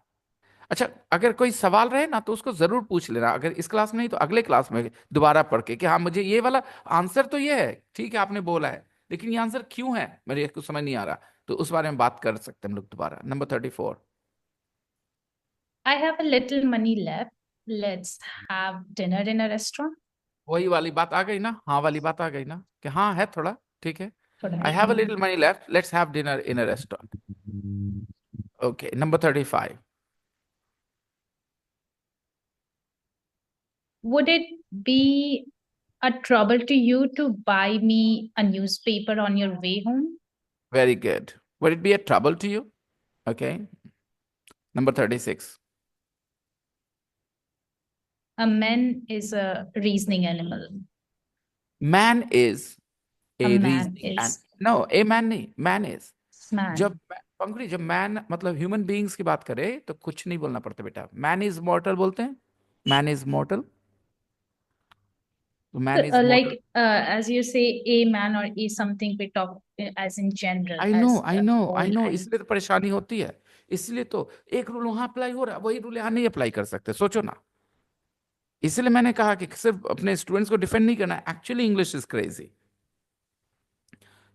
अच्छा, अगर कोई सवाल रहे ना तो उसको जरूर पूछ लेना, अगर इस क्लास में नहीं तो अगले क्लास में दोबारा पढ़ के, कि हाँ मुझे ये वाला आंसर तो ये है, ठीक है आपने बोला है, लेकिन ये आंसर क्यों है मेरे को समझ नहीं आ रहा, तो उस बारे में बात कर सकते हैं हम लोग दोबारा। Number 34। I have a little money left. Let's have dinner in a restaurant. वही वाली बात आ गई ना, हाँ वाली बात आ गई ना, कि हाँ है थोड़ा, ठीक है। थोड़ा आई है। Have a little money left, let's have dinner in a restaurant. Okay, number 35। Would it be a trouble to you to buy me a newspaper on your way home? Very good. Would it be a trouble to you? Okay, number 36। A man is a reasoning animal. Man is A a man reasoning and, is no a man नहीं, man is. man. जब पंखुड़ी, जब man मतलब human beings की बात करे तो कुछ नहीं बोलना पड़ता बेटा, मैन इज मॉर्टल बोलते हैं, मैन इज मॉर्टल, तो So, man is मॉर्टल। as you say, a man or a something we talk as in general, I know, as I a know, whole. I know, And इसलिए तो परेशानी होती है। इसलिए तो एक रूल वहां अप्लाई हो रहा है, वही रूल यहाँ नहीं अप्लाई कर सकते, सोचो ना। इसलिए मैंने कहा कि सिर्फ अपने स्टूडेंट्स को डिफेंड नहीं करना, एक्चुअली इंग्लिश इज क्रेजी,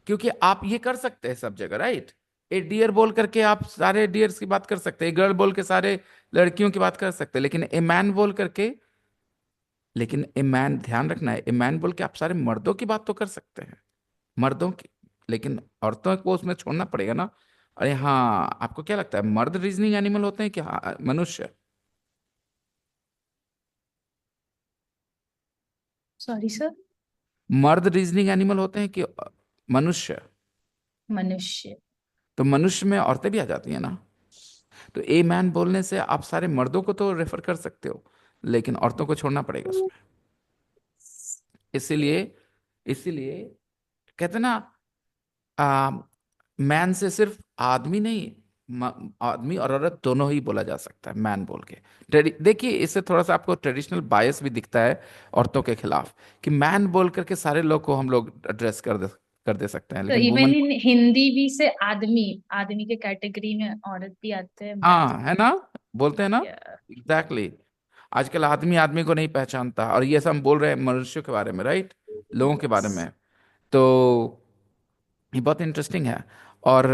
क्योंकि आप ये कर सकते हैं सब जगह, राइट। ए डियर बोल करके आप सारे डियर्स की बात कर सकते हैं, गर्ल बोल के सारे लड़कियों की बात कर सकते हैं, लेकिन ए मैन बोल करके, लेकिन ए मैन, ध्यान रखना है, ए मैन बोल के आप सारे मर्दों की बात तो कर सकते हैं, मर्दों की, लेकिन औरतों को उसमें छोड़ना पड़ेगा ना। अरे हाँ, आपको क्या लगता है मर्द रीजनिंग एनिमल होते हैं क्या, मनुष्य? sorry, sir. मर्द रीजनिंग एनिमल होते हैं कि मनुष्य? मनुष्य। तो मनुष्य में औरतें भी आ जाती है ना, तो ए मैन बोलने से आप सारे मर्दों को तो रेफर कर सकते हो, लेकिन औरतों को छोड़ना पड़ेगा उसमें। इसीलिए, इसीलिए कहते ना, आ, मैन से सिर्फ आदमी नहीं, आदमी और औरत दोनों ही बोला जा सकता है मैन बोल के। देखिए, इससे थोड़ा सा आपको ट्रेडिशनल बायस भी दिखता है औरतों के खिलाफ, कि मैन बोल करके सारे लोग को हम लोग एड्रेस कर दे सकते हैं, तो लेकिन इवन वुमन, इन हिंदी भी से आदमी, आदमी के कैटेगरी में औरत भी आते हैं, मर्द हाँ है ना, बोलते हैं ना, भी। Exactly exactly। आजकल आदमी आदमी को नहीं पहचानता, और ये सब हम बोल रहे हैं मनुष्यों के बारे में, राइट, लोगों के बारे में। तो ये बहुत इंटरेस्टिंग है। और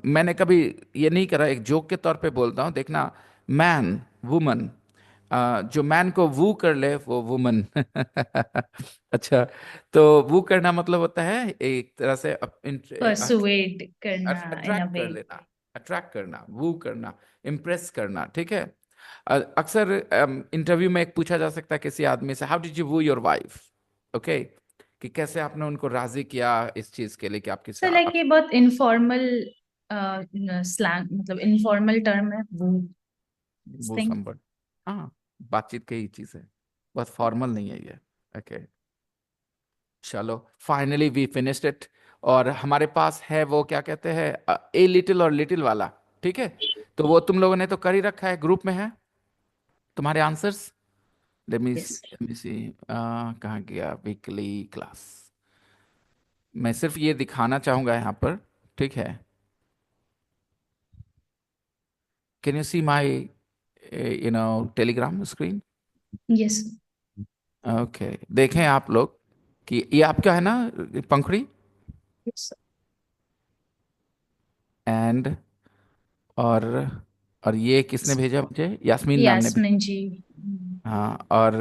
मैंने कभी ये नहीं करा, एक जोक के तौर पे बोलता हूँ, देखना, मैन, वुमन, जो मैन को वू कर ले वो वुमन। अच्छा, तो वू करना मतलब होता है एक तरह से परसुएड करना इन अ अट्रैक्ट वे। कर लेना, अट्रैक्ट करना, वू करना, इम्प्रेस करना, ठीक है। अक्सर इंटरव्यू में एक पूछा जा सकता है किसी आदमी से, how did you woo your wife, okay, कि कैसे आपने उनको राजी किया इस चीज के लिए कि आपकी सर लाइक ये बहुत इनफॉर्मल स्लैंग, मतलब इनफॉर्मल टर्म है वो वो थिंग। संबंध, हाँ, बातचीत की ही चीज है, बहुत फॉर्मल नहीं है ये। ओके, चलो, फाइनली वी फिनिश्ड इट। और हमारे पास है वो क्या कहते हैं, ए लिटिल और लिटिल वाला, ठीक है। तो वो तुम लोगों ने तो कर ही रखा है, ग्रुप में है तुम्हारे आंसर्स। यस। लेट मी सी, कहाँ गया वीकली क्लास। मैं सिर्फ ये दिखाना चाहूंगा यहाँ पर, ठीक है। Can you see my Telegram screen? Yes. Okay, देखें आप लोग कि ये आपका है ना, पंखुड़ी, यस। एंड, और और ये किसने भेजा मुझे, यास्मीन मैम ने यास्मिन जी। हाँ, और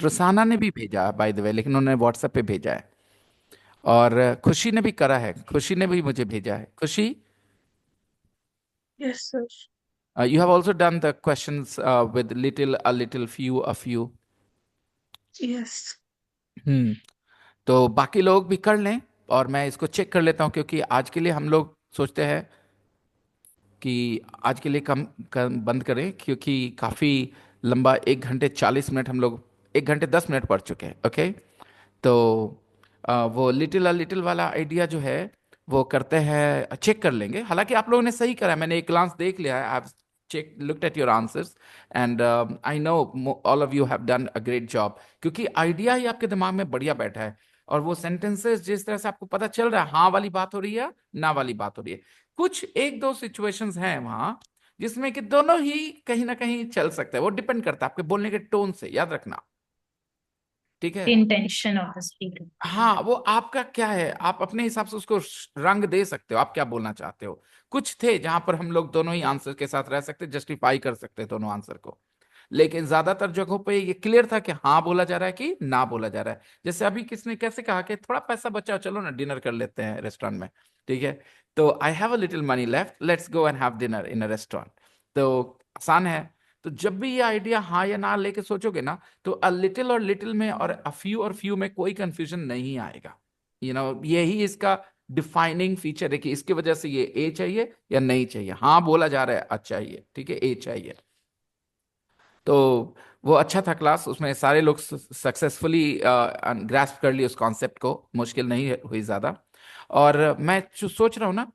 रुसाना ने भी भेजा बाय द वे, लेकिन उन्होंने व्हाट्सएप पे भेजा है। और खुशी ने भी करा है, खुशी ने भी मुझे भेजा है, खुशी, Yes, sir. You have also done the questions with little, a little, few, a few. Yes. हम्म, तो बाकी लोग भी कर लें, और मैं इसको चेक कर लेता हूँ, क्योंकि आज के लिए हम लोग सोचते हैं कि आज के लिए कम बंद करें, क्योंकि काफ़ी लंबा, 1 घंटे 40 मिनट हम लोग, 1 घंटे 10 मिनट पढ़ चुके हैं, ओके। तो वो लिटिल लिटिल वाला आइडिया जो है वो करते हैं, चेक कर लेंगे। हालांकि आप लोगों ने सही करा है, मैंने एक ग्लांस देख लिया है, I have check looked at your answers, and I know all of you have done a great job, क्योंकि आइडिया ही आपके दिमाग में बढ़िया बैठा है। और वो सेंटेंसेस जिस तरह से आपको पता चल रहा है, हाँ वाली बात हो रही है, ना वाली बात हो रही है, कुछ एक दो सिचुएशंस हैं वहाँ जिसमें कि दोनों ही कहीं ना कहीं चल सकते हैं। वो डिपेंड करता है आपके बोलने के टोन से, याद रखना, ठीक है। Intention of the speaker. हाँ, वो आपका क्या है, आप अपने हिसाब से उसको रंग दे सकते हो, आप क्या बोलना चाहते हो। कुछ थे जहां पर हम लोग दोनों ही आंसर के साथ रह सकते, जस्टिफाई कर सकते दोनों आंसर को, लेकिन ज्यादातर जगहों पे ये क्लियर था कि हाँ बोला जा रहा है कि ना बोला जा रहा है। जैसे अभी किसने कैसे कहा कि थोड़ा पैसा बचा, चलो ना डिनर कर लेते हैं रेस्टोरेंट में, ठीक है। तो I have a little money left, let's go and have dinner in a restaurant. तो आसान है। तो जब भी ये आइडिया हाँ या ना लेके सोचोगे ना, तो अ लिटिल और लिटिल में और अ फ्यू और फ्यू में कोई कंफ्यूजन नहीं आएगा। यही इसका डिफाइनिंग फीचर है कि इसकी वजह से ये ए चाहिए या नहीं चाहिए। हाँ बोला जा रहा है अच्छा चाहिए, ठीक है, ए चाहिए। तो वो अच्छा था क्लास, उसमें सारे लोग सक्सेसफुली ग्रास्प कर लिए उस कॉन्सेप्ट को, मुश्किल नहीं हुई ज़्यादा। और मैं जो सोच रहा हूँ ना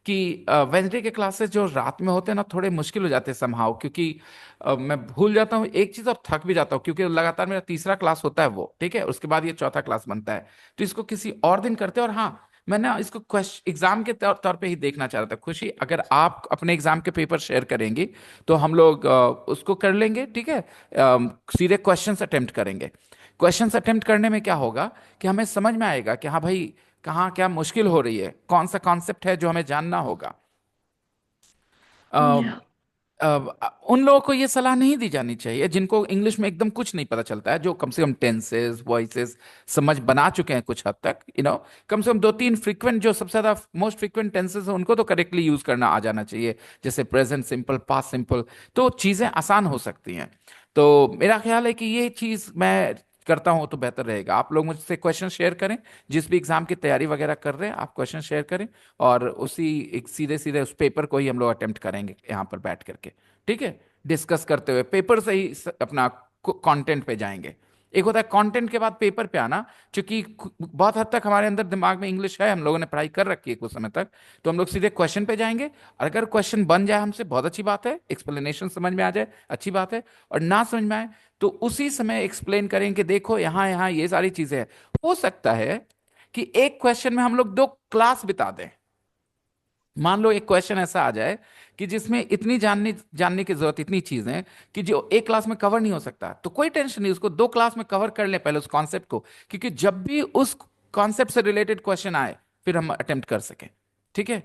कि वेंसडे के क्लासेस जो रात में होते हैं ना, थोड़े मुश्किल हो जाते हैं समहाउ, क्योंकि मैं भूल जाता हूँ एक चीज़ और थक भी जाता हूँ, क्योंकि लगातार मेरा तीसरा क्लास होता है वो, ठीक है, उसके बाद ये चौथा क्लास बनता है। तो इसको किसी और दिन करते हैं। और हाँ, मैं ना इसको क्वेश्चन एग्जाम के तौर पे ही देखना चाह रहा था। खुशी, अगर आप अपने एग्जाम के पेपर शेयर करेंगी तो हम लोग उसको कर लेंगे, ठीक है। सीधे क्वेश्चंस अटेम्प्ट करेंगे। क्वेश्चंस अटेम्प्ट करने में क्या होगा कि हमें समझ में आएगा कि हाँ भाई कहाँ क्या मुश्किल हो रही है, कौन सा कॉन्सेप्ट है जो हमें जानना होगा। Yeah. उन लोगों को ये सलाह नहीं दी जानी चाहिए जिनको इंग्लिश में एकदम कुछ नहीं पता चलता है, जो कम से कम टेंसेस वॉइसेस समझ बना चुके हैं कुछ हद तक, कम से कम दो तीन फ्रीक्वेंट, जो सबसे ज्यादा मोस्ट फ्रीक्वेंट टेंसेस हैं उनको तो करेक्टली यूज करना आ जाना चाहिए, जैसे प्रेजेंट सिंपल, पास्ट सिंपल। तो चीजें आसान हो सकती हैं। तो मेरा ख्याल है कि ये चीज मैं करता हूं तो बेहतर रहेगा। आप लोग मुझसे क्वेश्चन शेयर करें, जिस भी एग्जाम की तैयारी वगैरह कर रहे हैं आप क्वेश्चन शेयर करें, और उसी एक सीधे सीधे उस पेपर को ही हम लोग अटेम्प्ट करेंगे यहाँ पर बैठ करके, ठीक है। डिस्कस करते हुए पेपर से ही अपना कंटेंट पे जाएंगे। एक होता है कंटेंट के बाद पेपर पे आना, क्योंकि बहुत हद तक हमारे अंदर दिमाग में इंग्लिश है, हम लोगों ने पढ़ाई कर रखी है कुछ समय तक, तो हम लोग सीधे क्वेश्चन पे जाएंगे। और अगर क्वेश्चन बन जाए हमसे, बहुत अच्छी बात है, एक्सप्लेनेशन समझ में आ जाए, अच्छी बात है। और ना समझ में आए तो उसी समय एक्सप्लेन करेंगे, देखो यहाँ यहाँ ये सारी चीजें हैं। हो सकता है कि एक क्वेश्चन में हम लोग 2 क्लास बिता दें। मान लो एक क्वेश्चन ऐसा आ जाए कि जिसमें इतनी जानने जानने की जरूरत, इतनी चीजें कि जो एक क्लास में कवर नहीं हो सकता, तो कोई टेंशन नहीं, उसको 2 क्लास में कवर कर ले पहले उस कॉन्सेप्ट को, क्योंकि जब भी उस कॉन्सेप्ट से रिलेटेड क्वेश्चन आए फिर हम अटेम्प्ट कर सकें, ठीक है।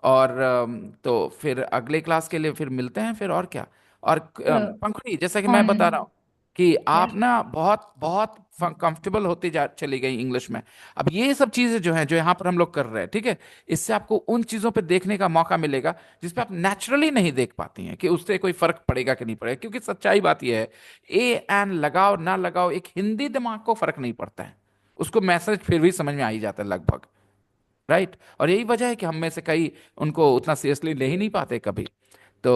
और तो फिर अगले क्लास के लिए फिर मिलते हैं फिर, और क्या। और Uh, पंखुड़ी, जैसा कि मैं बता रहा on हूँ कि yeah. आप ना बहुत बहुत कंफर्टेबल होती जा चली गई इंग्लिश में। अब ये सब चीजें जो हैं, जो यहाँ पर हम लोग कर रहे हैं, ठीक है, इससे आपको उन चीजों पे देखने का मौका मिलेगा जिस पे आप नेचुरली नहीं देख पाती हैं, कि उससे कोई फर्क पड़ेगा कि नहीं पड़ेगा। क्योंकि सच्चाई बात यह है, ए एन लगाओ ना लगाओ, एक हिंदी दिमाग को फर्क नहीं पड़ता है, उसको मैसेज फिर भी समझ में आ ही जाता है लगभग, राइट। और यही वजह है कि हम में से कई उनको उतना सीरियसली ले ही नहीं पाते कभी। तो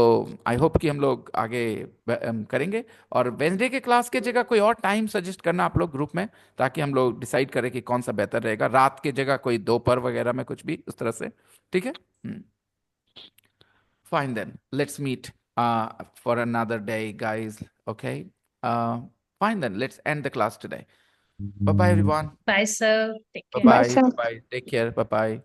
आई होप कि हम लोग आगे करेंगे। और वेंसडे के क्लास के जगह कोई और टाइम सजेस्ट करना आप लोग ग्रुप में, ताकि हम लोग डिसाइड करें कि कौन सा बेहतर रहेगा, रात के जगह कोई दोपहर वगैरह में, कुछ भी उस तरह से, ठीक है। Fine then, let's meet for another day guys, okay. Fine then, let's end the class today. Bye bye everyone. Bye, sir. Take bye care. Bye, bye sir. Bye, take care, bye bye.